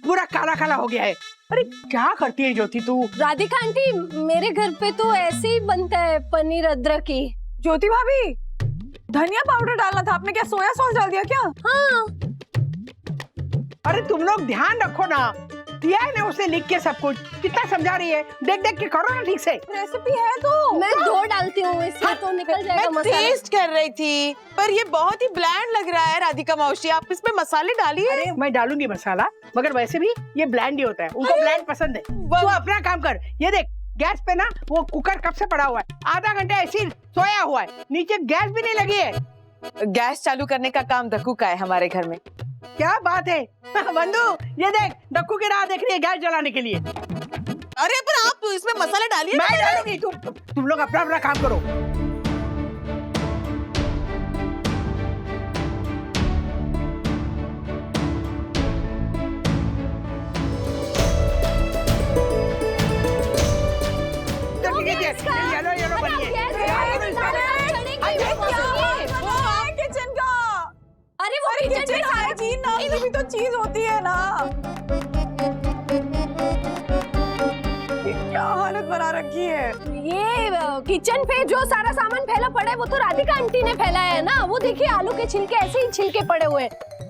पूरा काला काला हो गया है। अरे क्या करती है ज्योति तू? राधिका आंटी, मेरे घर पे तो ऐसे ही बनता है पनीर अदरक की। ज्योति भाभी, धनिया पाउडर डालना था आपने, क्या सोया सॉस डाल दिया क्या? हाँ। अरे तुम लोग ध्यान रखो ना, दिया है ना उसने लिख के सब कुछ, कितना समझा रही है, देख देख के करो ना ठीक से। रेसिपी है तो मैं दो डालती हूँ, इससे तो निकल जाएगा मैं मसाला। टेस्ट कर रही थी, पर ये बहुत ही ब्लैंड लग रहा है। राधिका मौसी, आप इसमें मसाले डालिए। अरे मैं डालूंगी मसाला, मगर वैसे भी ये ब्लैंड ही होता है, उनको ब्लैंड पसंद है। तू अपना काम कर, ये देख गैस पे ना वो कुकर कब से पड़ा हुआ है, आधा घंटा ऐसे ही सोया हुआ है, नीचे गैस भी नहीं लगी है। गैस चालू करने का काम दक्कू का है हमारे घर में। क्या बात है बंधु, ये देख डक्कू की राह देख रही है गैस जलाने के लिए। अरे पर आप इसमें मसाले डालिए। मैं डालूंगी, तुम लोग अपना अपना काम करो। येलो बनिए। किचन का, अरे वो किचन में हाइजीन नाम की भी तो चीज होती है ना। ये क्या हालत बना रखी है? ये किचन पे जो सारा सामान फैला पड़ा है वो तो राधिका आंटी ने फैलाया है ना। वो देखिए आलू के छिलके ऐसे ही छिलके पड़े हुए हैं,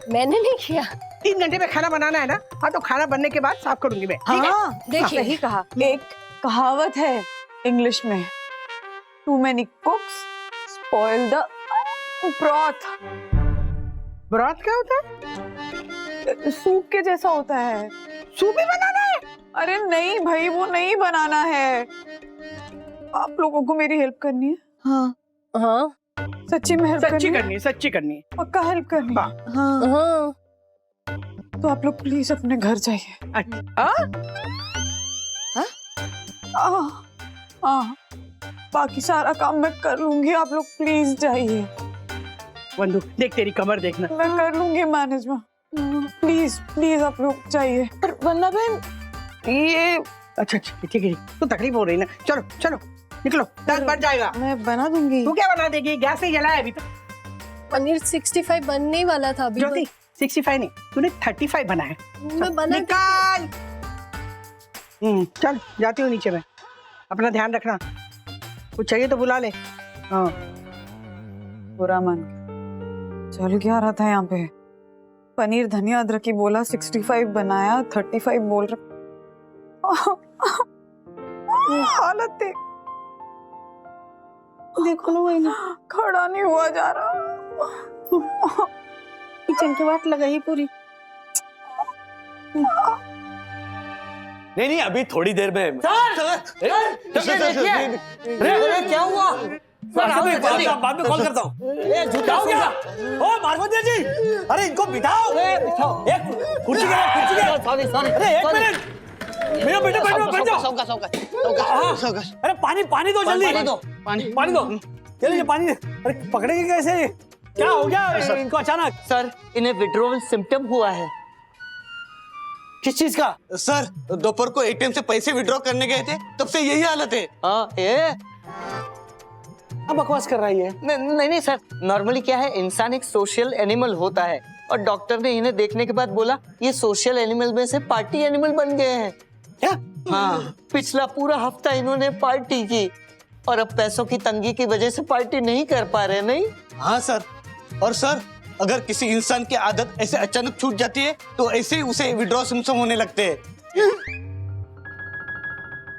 मैंने नहीं किया। 3 घंटे में खाना बनाना है ना? हाँ तो खाना बनने के बाद साफ करूंगी मैं। हाँ, देखिए। सही कहा। एक कहावत है इंग्लिश में, too many cooks spoil the broth. Broth क्या होता है? सूप के जैसा होता है। सूप ही बनाना है? अरे नहीं भाई, वो नहीं बनाना है। आप लोगों को मेरी हेल्प करनी है। हाँ हाँ, सच्ची में हेल्प सच्ची करनी है, सच्ची करनी है, पक्का हेल्प करनी है। हाँ हाँ। तो आप लोग प्लीज अपने घर जाइए। बाकी सारा काम मैं कर लूंगी, आप लोग प्लीज जाइए। बंधु देख तेरी कमर देखना। मैं कर लूंगी मैनेजमेंट, प्लीज प्लीज आप लोग जाइए। वरना बहन ये अच्छा ठीक है, तो तकलीफ हो रही ना, चलो चलो निकलो, दाल बन जाएगा। मैं बना दूंगी। तू क्या बना देगी, गैस नहीं जला है अभी तो। पनीर 65 बनने वाला था अभी। ज्योति 65 नहीं, तूने 35 बनाया। मैं बना निकाल। चल जाती हूँ नीचे में, अपना ध्यान रखना, कुछ चाहिए तो बुला ले। हाँ बुरा मन चल क्या रहा था यहाँ पे, पनीर धनिया अदरक की बोला, 65 बनाया, 35 बोल रहा। हालत देख, देखो ना वही खड़ा नहीं हुआ जा रहा। किचन की बात लगाई पूरी। नहीं अभी थोड़ी देर में। क्या हुआ? बाद में कॉल करता हूँ। क्या हो गया? ओ मार्वती जी, अरे इनको बिठाओ। एक कुर्सी के सॉरी। अरे एक मिनट, मेरा बेटा बैठ जाओ। अरे पानी दो जल्दी। पानी दो जल्दी, पानी। अरे पकड़ेंगे कैसे? क्या हो गया इनको अचानक? सर इन्हें विड्रॉवल सिम्टम हुआ है। किस चीज का? सर दोपहर को एटीएम से पैसे विड्रॉ करने गए थे, तब से यही हालत है। हाँ ये अब बकवास कर रही है। नहीं सर, नॉर्मली क्या है, इंसान एक सोशल एनिमल होता है और डॉक्टर ने इन्हें देखने के बाद बोला ये सोशल एनिमल में से पार्टी एनिमल बन गए हैं। क्या? हाँ, पिछला पूरा हफ्ता इन्होंने पार्टी की और अब पैसों की तंगी की वजह से पार्टी नहीं कर पा रहे। नहीं? हाँ सर, और सर अगर किसी इंसान की आदत ऐसे अचानक छूट जाती है तो ऐसे ही उसे विड्रॉ सिम्पटम होने लगते हैं।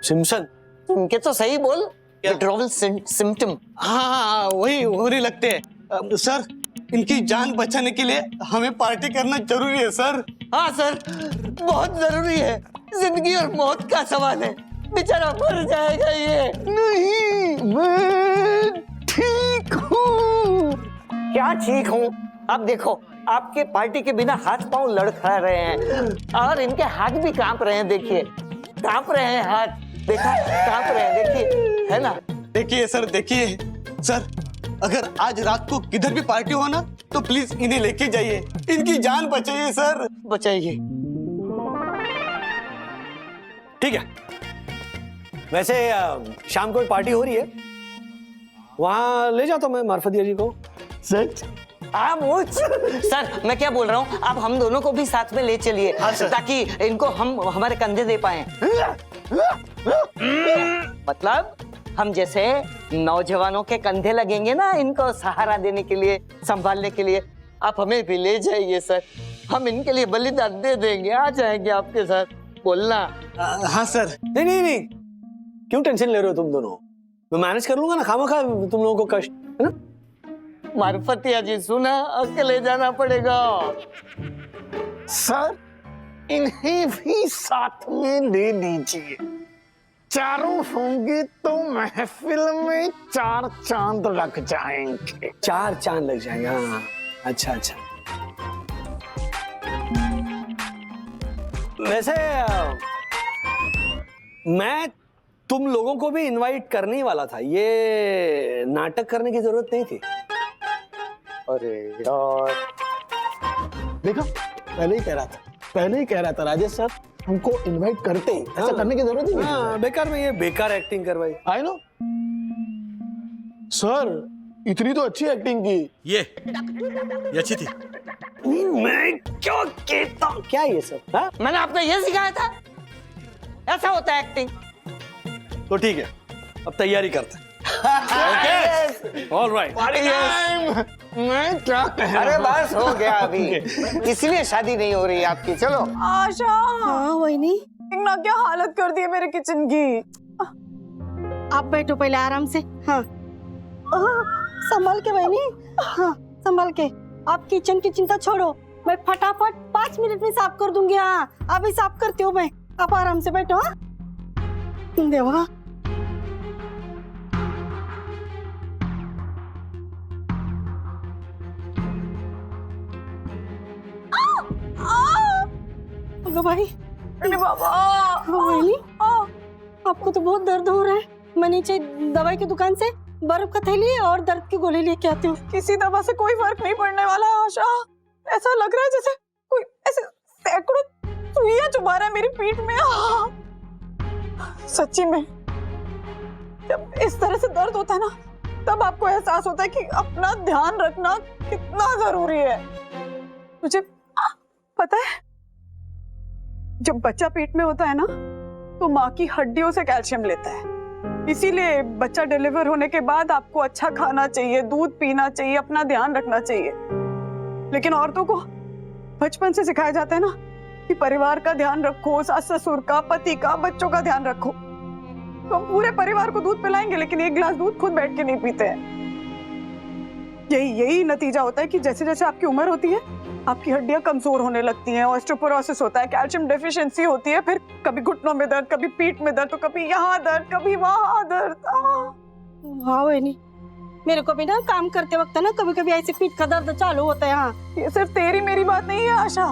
सिम्पसन? तुमके तो सही बोल, विड्रॉवल सिम्पटम। हाँ वही होने लगते हैं। सर इनकी जान बचाने के लिए हमें पार्टी करना जरूरी है सर। हाँ सर, बहुत जरूरी है, जिंदगी और मौत का सवाल है, बेचारा मर जाएगा ये। नहीं, मैं ठीक हूँ। क्या ठीक हूँ? अब देखो, आपके पार्टी के बिना हाथ पांव लड़खड़ा रहे हैं और इनके हाथ भी कांप रहे हैं। देखिए कांप रहे हैं हाथ, देखा कांप रहे हैं, देखिए, है ना? देखिए सर, अगर आज रात को किधर भी पार्टी हो ना तो प्लीज इन्हें लेके जाइए, इनकी जान बचाइए सर, बचाइए। ठीक है, वैसे शाम को एक पार्टी हो रही है, वहाँ ले जाता हूँ मैं मार्फतिया जी को। सच? आप सर मैं क्या बोल रहा हूँ, आप हम दोनों को भी साथ में ले चलिए ताकि इनको हम हमारे कंधे दे पाए। मतलब हम जैसे नौजवानों के कंधे लगेंगे ना इनको सहारा देने के लिए, संभालने के लिए, आप हमें भी ले जाइए सर। हम इनके लिए बलिदान दे देंगे, आ जाएंगे आपके साथ। बोलना। हाँ सर। नहीं, क्यों टेंशन ले रहे हो तुम दोनों? मैं मैनेज कर लूंगा ना, खामखा तुम लोगों को कष्ट, है ना? मार्फतिया जी सुना, अकेले जाना पड़ेगा। सर इन्हें भी साथ में ले लीजिए, चारों होंगे तो महफिल में 4 चांद लग जाएंगे। 4 चांद लग जाएंगे, हाँ। अच्छा। वैसे मैं तुम लोगों को भी इनवाइट करने ही वाला था, ये नाटक करने की जरूरत नहीं थी। अरे यार देखा, पहले ही कह रहा था राजेश सर, हमको इनवाइट करते ऐसा करने की जरूरत नहीं। हाँ, बेकार में ये बेकार एक्टिंग करवाई। आई नो सर, इतनी तो अच्छी एक्टिंग की। ये अच्छी थी। मैं क्यों कहता हूँ? क्या ये सब? हाँ? मैंने आपको ये सिखाया था, ऐसा होता है एक्टिंग। तो ठीक है, अब तैयारी करते हैं। All right. मैं क्या कह रहा हूँ? अरे बस हो गया अभी, इसलिए शादी नहीं हो रही आपकी। चलो आशा। हाँ वही ना, क्या हालत कर दी है मेरे किचन की। आप बैठो पहले आराम से। हाँ संभाल के बहनी, हाँ संभाल के। आप किचन की चिंता छोड़ो, मैं फटाफट 5 मिनट में साफ कर दूंगी। हाँ अभी साफ करती हूँ मैं, आप आराम से बैठो। हाँ देवा भाई। अरे बाबा। आपको तो बहुत दर्द हो रहा है। मैं नीचे दवाई की दुकान से बर्फ का थैली और दर्द की गोली लेके आती हूँ। किसी दवा से कोई फर्क नहीं पड़ने वाला है आशा। ऐसा लग रहा है जैसे कोई ऐसे सैकड़ों सुइयां चुभा रहा है मेरी पीठ में। सच्ची में जब इस तरह से दर्द होता है ना, तब आपको एहसास होता है कि अपना ध्यान रखना कितना जरूरी है। मुझे पता है, जब बच्चा पेट में होता है ना, तो माँ की हड्डियों से कैल्शियम लेता है। इसीलिए बच्चा डिलीवर होने के बाद आपको अच्छा खाना चाहिए, दूध पीना चाहिए, अपना ध्यान रखना चाहिए। लेकिन औरतों को बचपन से सिखाया जाता है ना कि परिवार का ध्यान रखो, सास ससुर का, पति का, बच्चों का ध्यान रखो। तो हम पूरे परिवार को दूध पिलाएंगे, लेकिन 1 गिलास दूध खुद बैठ के नहीं पीते हैं। यही नतीजा होता है कि जैसे जैसे आपकी उम्र होती है, आपकी हड्डियां कमजोर होने लगती हैं, ऑस्टियोपोरोसिस होता है, कैल्शियम डेफिशिएंसी होती है, फिर कभी घुटनों में दर्द, कभी पीठ में दर्द, तो कभी यहाँ दर्द, कभी वहाँ दर्द। हाँ वही, मेरे को भी ना काम करते वक्त ना कभी कभी ऐसे पीठ का दर्द चालू होता है। हाँ ये सिर्फ तेरी मेरी बात नहीं है आशा,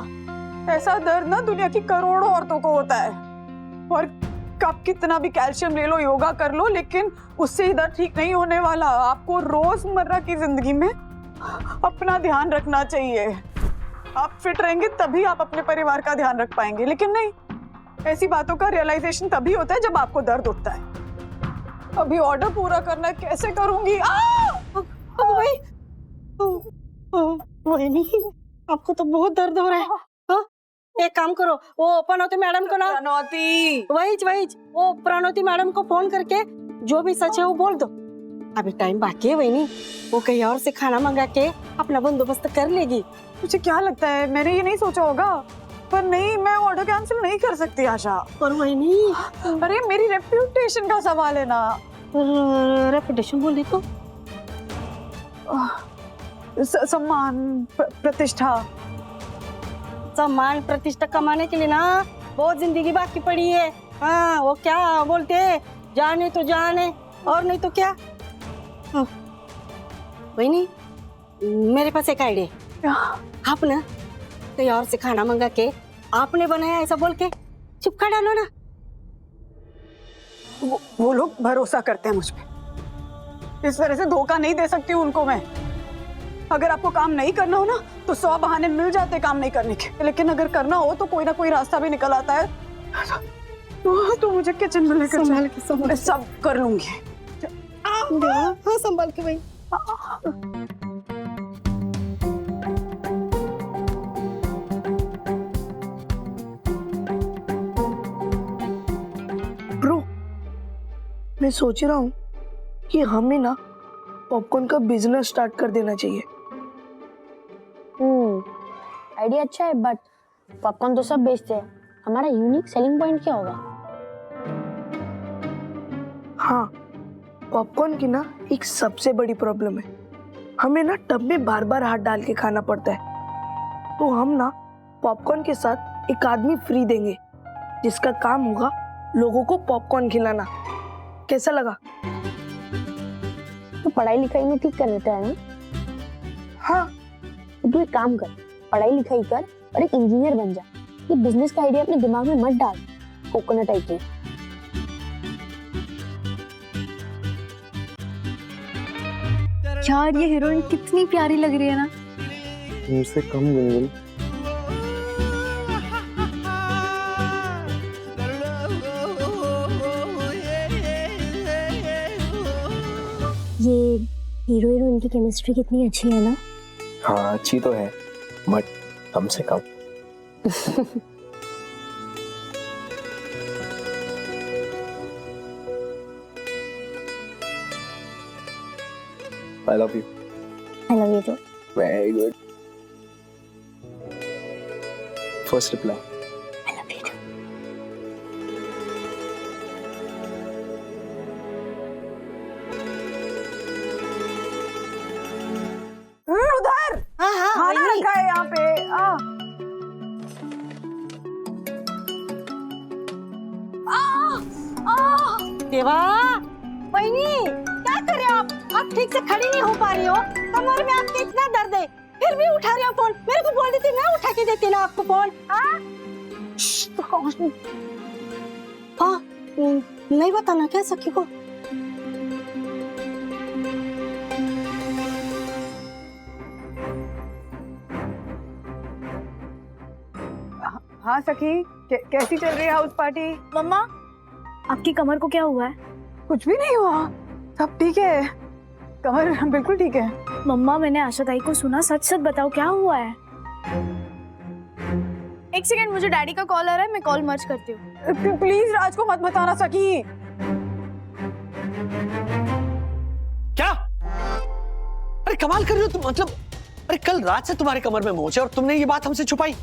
ऐसा दर्द ना दुनिया की करोड़ों औरतों को होता है। और आप कितना भी कैल्शियम ले लो, योगा कर लो, लेकिन उससे ही दर्द ठीक नहीं होने वाला। आपको रोजमर्रा की जिंदगी में अपना ध्यान रखना चाहिए। आप फिट रहेंगे तभी आप अपने परिवार का ध्यान रख पाएंगे। लेकिन नहीं, ऐसी बातों का रियलाइजेशन तभी होता है जब आपको दर्द उठता है। अभी ऑर्डर पूरा करना है, कैसे करूंगी? वही नहीं, आपको तो बहुत दर्द हो रहा है। हाँ एक काम करो, वो प्रणोती मैडम को ना, वही वो प्रणोती मैडम को फोन करके जो भी सच है वो बोल दो। अभी टाइम बाकी है। वही नहीं, वो कहीं और से खाना मंगा के अपना बंदोबस्त कर लेगी। मुझे क्या लगता है, मैंने ये नहीं सोचा होगा, पर नहीं, मैं ऑर्डर कैंसिल नहीं कर सकती आशा। पर वही नहीं, अरे मेरी रेप्यूटेशन का सवाल है ना। रेप्यूटेशन बोल दी तो सम्मान प्रतिष्ठा कमाने के लिए ना बहुत जिंदगी बाकी पड़ी है। हाँ वो क्या बोलते हैं, जाने तो जाने और नहीं तो क्या। वही नहीं, मेरे पास एक आइडिया। आप ना कहीं और से खाना मंगा के आपने बनाया ऐसा बोल के चिपका डालो ना। वो लोग भरोसा करते हैं मुझ पे, इस तरह से धोखा नहीं दे सकती उनको मैं। अगर आपको काम नहीं करना हो ना, तो 100 बहाने मिल जाते काम नहीं करने के, लेकिन अगर करना हो तो कोई ना कोई रास्ता भी निकल आता है। तो मुझे किचन में लेकर संभाल के, संभाल मैं सब कर लूंगी। हाँ संभाल के भाई। ब्रो, मैं सोच रहा हूँ कि हमें ना पॉपकॉर्न का बिजनेस स्टार्ट कर देना चाहिए। आइडिया अच्छा है, बट पॉपकॉर्न तो सब बेचते हैं, हमारा यूनिक सेलिंग पॉइंट क्या होगा? हाँ, पॉपकॉर्न की ना एक सबसे बड़ी प्रॉब्लम है, हमें ना टब में बार बार हाथ डाल के खाना पड़ता है। तो हम ना पॉपकॉर्न के साथ एक आदमी फ्री देंगे जिसका काम होगा लोगों को पॉपकॉर्न खिलाना। कैसा लगा? तो पढ़ाई लिखाई में ठीक कर लेता है ना? हाँ, तो तू एक काम कर, पढ़ाई लिखाई कर और एक इंजीनियर बन जा। ये बिजनेस का आइडिया अपने दिमाग में मत डाल, कोकोनट आइडिया। यार ये हीरोइन कितनी प्यारी लग रही है ना। मुझसे कम गुनगुन। ये हीरो हीरोइन की केमिस्ट्री कितनी अच्छी है ना। हाँ अच्छी तो है, बट हमसे कम। I love you. I love you too. Very good. First reply. I love you too. उधर खाना रखा है यहाँ पे। देवा, बहनी क्या कर रहे हो आप ठीक से खड़ी नहीं हो पा रही हो, कमर में आपके इतना दर्द है, फिर भी उठा रही हो फोन। मेरे को बोल देती, मैं उठा के देती ना आपको फोन। हाँ, नहीं बताना क्या सखी को? हाँ सखी, कैसी चल रही है हाउस पार्टी? मम्मा, आपकी कमर को क्या हुआ है? कुछ भी नहीं हुआ, सब ठीक है, कमर बिल्कुल ठीक है। मम्मा, मैंने आशा ताई को सुना, सच सच बताओ क्या हुआ है? एक सेकंड, मुझे डैडी का कॉल आ रहा है, मैं कॉल मर्ज करती हूँ। प्लीज राज को मत बताना सखी। क्या? अरे कमाल कर रही हो तुम, मतलब अरे कल रात से तुम्हारे कमर में मोच है और तुमने ये बात हमसे छुपाई।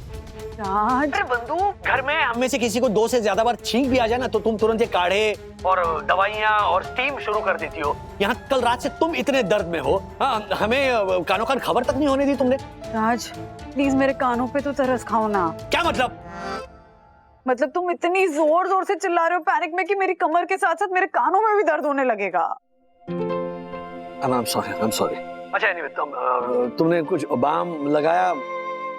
राज, अरे बंधु, घर में हम में से किसी को 2 से ज्यादा बार छींक भी आ जाए ना तो तुम तुरंत ये काढ़े और दवाइयाँ और स्टीम शुरू कर देती हो। यहाँ कल रात से तुम इतने दर्द में हो, हमें कानों कान खबर तक नहीं होने दी तुमने। राज प्लीज मेरे कानों पे तो तरस खाओ ना। क्या मतलब? मतलब तुम इतनी जोर जोर से चिल्ला रहे हो पैनिक में कि मेरी कमर के साथ साथ मेरे कानों में भी दर्द होने लगेगा। I'm sorry। अच्छा anyway, तुमने कुछ बाम लगाया,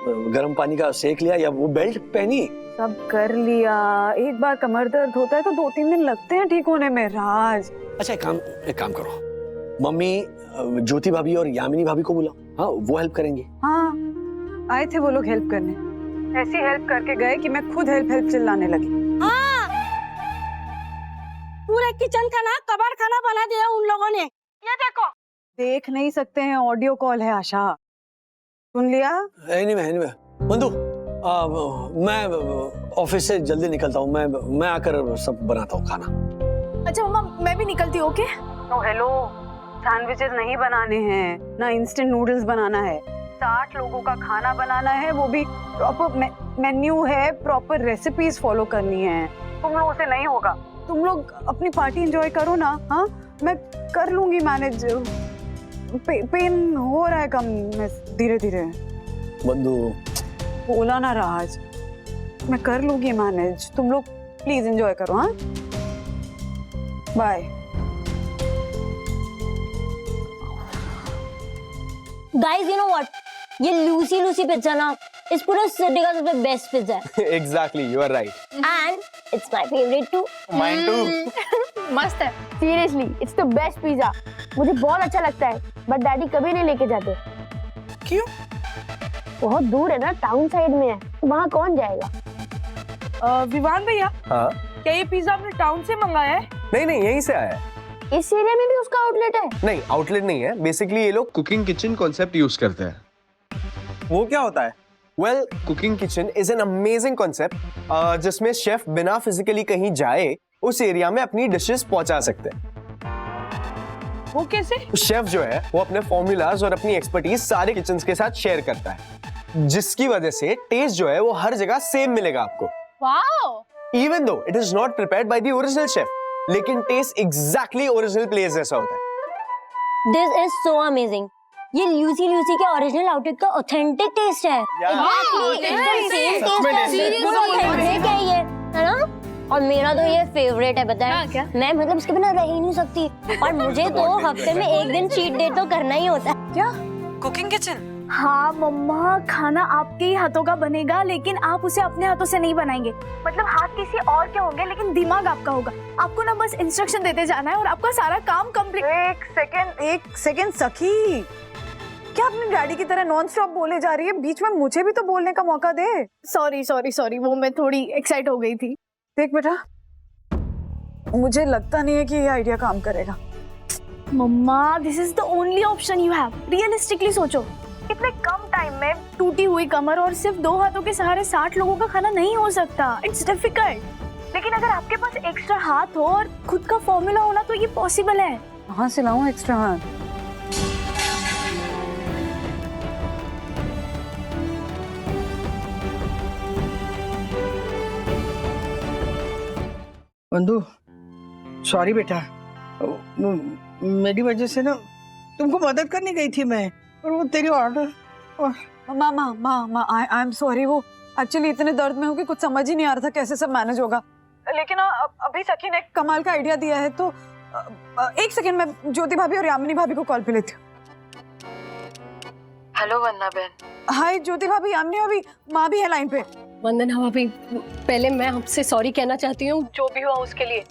गर्म पानी का सेक लिया या वो बेल्ट पहनी? सब कर लिया। एक बार कमर दर्द होता है तो 2-3 दिन लगते हैं ठीक होने में राज। अच्छा एक काम करो, मम्मी ज्योति भाभी और यामिनी भाभी को बुलाओ, हाँ वो हेल्प करेंगे। हाँ आए थे वो लोग हेल्प करने, ऐसी हेल्प करके गए कि मैं खुद हेल्प चिल्लाने लगी। हाँ, पूरे किचन का ना कबाड़ खाना बना दिया उन लोगों ने। ये देखो, देख नहीं सकते हैं, ऑडियो कॉल है। आशा सुन लिया? anyway, बंधु मैं ऑफिस से जल्दी निकलता हूँ, मैं आकर सब बनाता हूँ खाना। अच्छा मम्मा, मैं भी निकलती हूँ। ओके? हेलो, सैंडविचेस नहीं बनाने हैं ना, इंस्टेंट नूडल्स बनाना है। 60 लोगों का खाना बनाना है, वो भी प्रॉपर मेन्यू है, प्रॉपर रेसिपीज फॉलो करनी है। तुम लोगों से नहीं होगा, तुम लोग अपनी पार्टी एंजॉय करो ना। हाँ मैं कर लूंगी मैनेज, पेन हो रहा है कम धीरे धीरे। बंधु बोला ना राज, मैं कर लूंगी मैनेज, तुम लोग प्लीज एंजॉय करो। हाँ bye. Guys you know what, ये लूसी पिज्जा ना इस पूरे सिटी का सबसे बेस्ट पिज्जा है। Exactly, you are right. And it's my favourite too. Mine too. मस्त है, seriously it's the best pizza. मुझे बहुत अच्छा लगता है, बट डैडी कभी नहीं लेके जाते। क्यों? बहुत दूर है ना, टाउन साइड में है, तो वहाँ कौन जाएगा? विवान भैया, हाँ क्या ये पिज्जा आपने टाउन से मंगाया है? नहीं नहीं, यहीं से आया है। इस एरिया में भी उसका आउटलेट है? नहीं, आउटलेट नहीं है। बेसिकली ये लोग कुकिंग किचन कॉन्सेप्ट यूज करते हैं। वो क्या होता है? Well, cooking kitchen is an amazing concept जिसमें शेफ बिना फिजिकली कहीं जाए उस एरिया में अपनी डिशेस पहुंचा सकते हैं। वो कैसे? शेफ जो है वो अपने फॉर्मूलाज और अपनी एक्सपर्टीज सारे किचन्स के साथ शेयर करता है, जिसकी वजह से टेस्ट जो है वो हर जगह सेम मिलेगा आपको। Wow! Even though it is not prepared by the original chef, लेकिन टेस्ट एग्जैक्टली ओरिजिनल प्लेस जैसा होता है। This is so amazing. ये ल्यूसी के ओरिजिनल आउटलेट का ऑथेंटिक टेस्ट है। है ना? और मेरा तो ये फेवरेट है, पता है? मैं मतलब इसके बिना रह ही नहीं सकती। और मुझे तो हफ्ते में एक दिन चीट डे तो करना ही होता है। क्या कुकिंग किचन? हाँ मम्मा, खाना आपके ही हाथों का बनेगा, लेकिन आप उसे अपने हाथों से नहीं बनाएंगे। मतलब हाथ किसी और के होंगे, लेकिन दिमाग आपका होगा। आपको ना बस इंस्ट्रक्शन देते जाना है और आपका सारा काम कंप्लीट। एक सेकंड सखी, क्या अपने डैडी की तरह नॉन स्टॉप बोले जा रही है? बीच में मुझे भी तो बोलने का मौका दे। सॉरी, वो मैं थोड़ी एक्साइट हो गई थी। देख बेटा, मुझे लगता नहीं है कि ये आइडिया काम करेगा। मम्मा, this is the only option you have. Realistically सोचो, इतने कम टाइम में टूटी हुई कमर और सिर्फ 2 हाथों के सहारे 60 लोगों का खाना नहीं हो सकता। It's difficult. लेकिन अगर आपके पास एक्स्ट्रा हाथ हो और खुद का फॉर्मूला होना, तो ये पॉसिबल है। कहाँ से लाऊं एक्स्ट्रा हाथ? बंधु, सॉरी बेटा, मेरी वजह से ना तुमको मदद करने गई थी मैं, और वो तेरी ऑर्डर। माँ, आई एम सॉरी। वो एक्चुअली इतने दर्द में हूँ कि कुछ समझ ही नहीं आ रहा था कैसे सब मैनेज होगा। लेकिन अभी सखी ने कमाल का आइडिया दिया है, तो एक सेकंड, मैं ज्योति भाभी और यामिनी भाभी को कॉल पे लेती हूँ। हेलो वंदना बहन। हाय ज्योति भाभी, यामिनी भाभी, माँ भी है लाइन पे। वंदना भाभी, पहले मैं आपसे सॉरी कहना चाहती हूँ जो भी हुआ उसके लिए।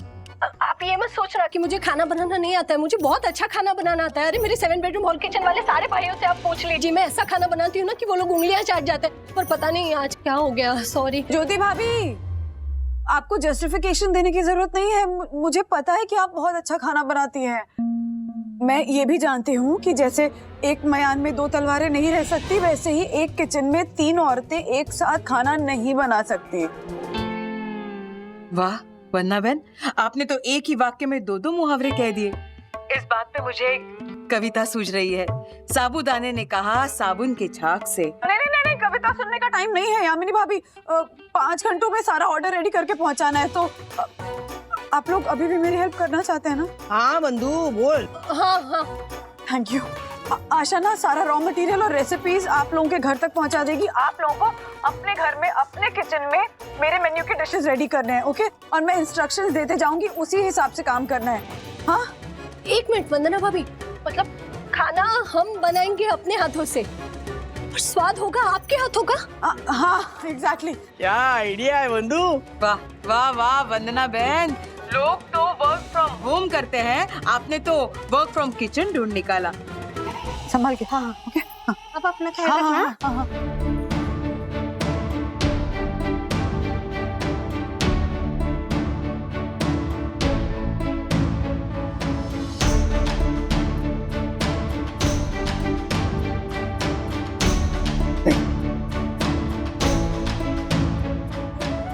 आप ये मत सोचना कि मुझे खाना बनाना नहीं आता है। मुझे बहुत अच्छा खाना बनाना आता है। अरे मेरे 7 बेडरूम हॉल किचन वाले सारे भाइयों से आप पूछ लीजिए, मैं ऐसा खाना बनाती हूँ ना कि वो लोग उंगलियां चाट जाते हैं। पर पता नहीं आज क्या हो गया। सॉरी ज्योति भाभी, आपको जस्टिफिकेशन देने की जरूरत नहीं है। मुझे पता है कि आप बहुत अच्छा खाना बनाती हैं। मैं ये भी जानती हूँ कि जैसे एक मयान में 2 तलवारें नहीं रह सकती, वैसे ही एक किचन में 3 औरतें एक साथ खाना नहीं बना सकती। वाह वंदना बहन, आपने तो एक ही वाक्य में 2 मुहावरे कह दिए। इस बात पे मुझे कविता सूझ रही है। साबूदाने ने कहा साबुन के झाग से। नहीं, कविता सुनने का टाइम नहीं है यामिनी भाभी। 5 घंटों में सारा ऑर्डर रेडी करके पहुंचाना है, तो आप लोग अभी भी मेरी हेल्प करना चाहते हैं ना? हाँ बंधु, बोल। हाँ, थैंक यू। आशा ना सारा रॉ मटेरियल और रेसिपीज आप लोगों के घर तक पहुंचा देगी। आप लोगों को अपने घर में, अपने किचन में मेरे मेन्यू के डिशेस रेडी करने हैं, ओके? और मैं इंस्ट्रक्शंस देते जाऊंगी, उसी हिसाब से काम करना है। हाँ, 1 मिनट वंदना भाभी, मतलब खाना हम बनाएंगे अपने हाथों से और स्वाद होगा आपके हाथों का। हाँ एग्जैक्टली। क्या आइडिया है बंधु। वाह वाह वाह वंदना बहन, लोग तो वर्क फ्रॉम होम करते हैं, आपने तो वर्क फ्रॉम किचन ढूंढ निकाला। संभाल के। हाँ, ओके। अब अपना ख्याल रखना। हाँ।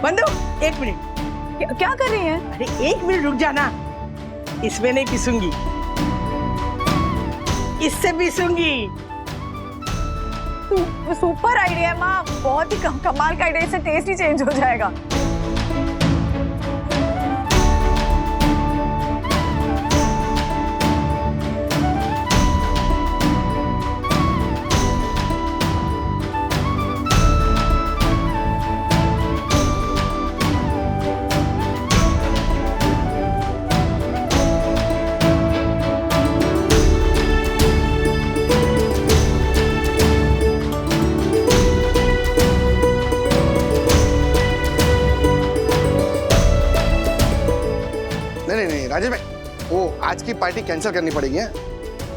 बंधु, 1 मिनट। क्या कर रही हैं? अरे 1 मिनट रुक जाना। इसमें नहीं पीसूंगी, इससे पीसूंगी। सुपर आइडिया है माँ, बहुत ही कमाल का आइडिया। इससे टेस्ट ही चेंज हो जाएगा। नहीं राजेश भाई, वो आज की पार्टी कैंसिल करनी पड़ेगी है?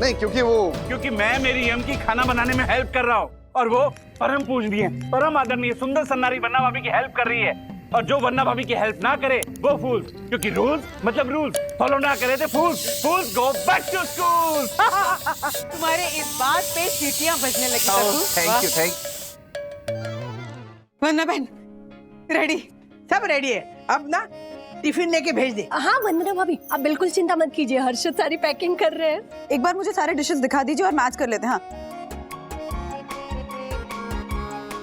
नहीं, क्योंकि मैं मेरी यम की खाना बनाने में हेल्प कर रहा हूँ और वो परम पूजनीय, परम आदरणीय, सुंदर सन्नारी बन्ना भाभी की हेल्प कर रही है। और जो वरना भाभी की हेल्प ना करे वो फूल्स, क्योंकि रूल्स मतलब रूल्स, फॉलो ना करे तो फूल्स। फूल्स गो बैक टू स्कूल। तुम्हारे इस बात पे सीटियां बजने लगी। Thank you thank. वंदना बहन रेडी, सब रेडी है। अब ना टिफिन लेके भेज दे। हाँ वंदना भाभी, आप बिल्कुल चिंता मत कीजिए, हर्षद सारी पैकिंग कर रहे हैं। एक बार मुझे सारे डिशेस दिखा दीजिए और मैच कर लेते हैं। हाँ,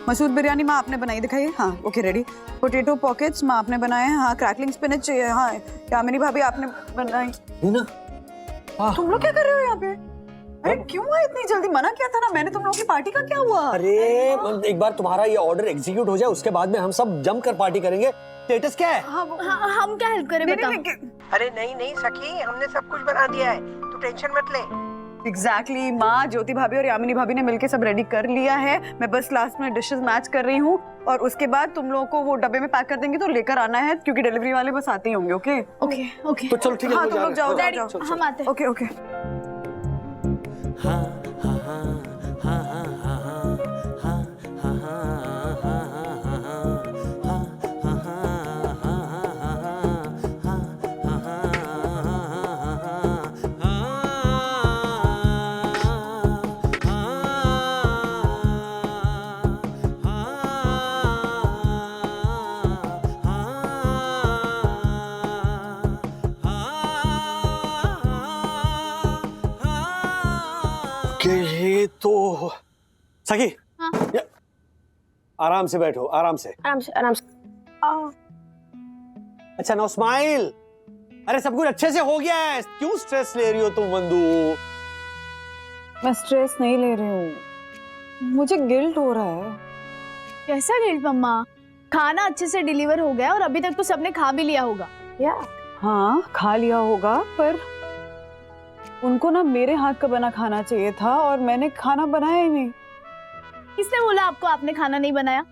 मसूर बिरयानी माँ आपने बनाई दिखाई। हाँ ओके रेडी। पोटैटो पॉकेट्स माँ आपने बनाए हैं। हाँ क्रैकलिंग स्पिनच, हाँ यामिनी भाभी आपने बनाई। तुम लोग क्या कर रहे हो यहाँ पे? अरे क्यों आए इतनी जल्दी? मना किया था ना मैंने तुम लोगों की पार्टी का, क्या हुआ? अरे एक बार तुम्हारा ये ऑर्डर एग्जीक्यूट हो जाए उसके बाद में हम सब जमकर पार्टी करेंगे। स्टेटस क्या है? हम क्या हेल्प करें बताओ? अरे नहीं सखी, हमने सब कुछ बना दिया है, तू टेंशन मत ले। एग्जैक्टली माँ, ज्योति भाभी और यामिनी भाभी ने मिलके सब रेडी कर लिया है। मैं बस लास्ट में डिशेस मैच कर रही हूँ और उसके बाद तुम लोगों को वो डब्बे में पैक कर देंगे तो लेकर आना है, क्योंकि डिलीवरी वाले बस आते ही होंगे। ओके ओके ओके, तो चलो ठीक है। हाँ तुम लोग जाओ डैडी जाओ। हम आते हैं। Okay okay. ये तो सखी, आराम से बैठो, आराम से। आराम से। अच्छा नो स्माइल। अरे सब कुछ अच्छे से हो गया है, क्यों स्ट्रेस ले रही हो तुम वंदू? मैं स्ट्रेस नहीं ले रही हूँ, मुझे गिल्ट हो रहा है। कैसा गिल्ट मम्मा? खाना अच्छे से डिलीवर हो गया और अभी तक तो सबने खा भी लिया होगा। या हाँ खा लिया होगा, पर उनको ना मेरे हाथ का बना खाना चाहिए था और मैंने खाना बनाया ही नहीं। किसने बोला आपको आपने खाना नहीं बनाया?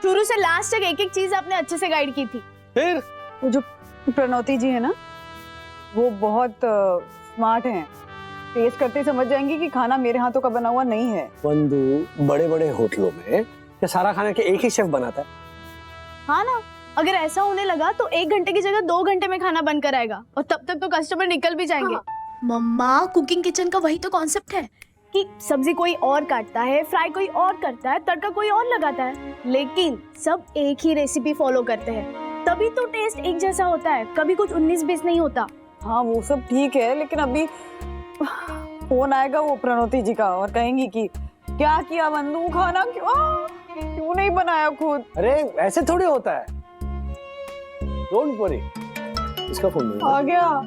शुरू से लास्ट तक एक एक चीज आपने अच्छे से गाइड की थी। फिर वो जो प्रणोती जी है ना, वो बहुत स्मार्ट हैं, टेस्ट करते ही समझ जाएंगी कि खाना मेरे हाथों का बना हुआ नहीं है। वंदू, बड़े बड़े होटलों में ये सारा खाना के एक ही शेफ बनाता है। हाँ ना, अगर ऐसा होने लगा तो 1 घंटे की जगह 2 घंटे में खाना बनकर आएगा और तब तक तो कस्टमर निकल भी जाएंगे। हाँ। मम्मा, कुकिंग किचन का वही तो कॉन्सेप्ट है कि सब्जी कोई और काटता है, फ्राई कोई और करता है, तड़का कोई और लगाता है, लेकिन सब एक ही रेसिपी फॉलो करते हैं, तभी तो टेस्ट एक जैसा होता है, कभी कुछ 19-20 नहीं होता। हाँ वो सब ठीक है, लेकिन अभी फोन आएगा वो प्रणोती जी का और कहेंगी कि क्या किया वंदू, खाना क्यों नहीं बनाया खुद। अरे ऐसे थोड़ी होता है, डोंट वरी। इसका फोन आ गया।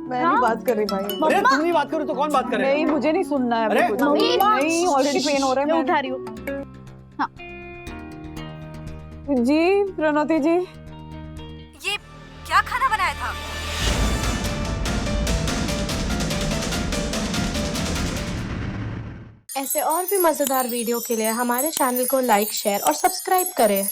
मैं नहीं बात कर रही भाई। अरे तुम नहीं बात करो तो कौन बात करे? नहीं मुझे नहीं सुनना है। अरे नहीं, ऑलरेडी पेन हो रहा है। मैं उठा रही हूँ। हाँ जी प्रणोती जी, ये क्या खाना बनाया था? ऐसे और भी मजेदार वीडियो के लिए हमारे चैनल को लाइक, शेयर और सब्सक्राइब करें।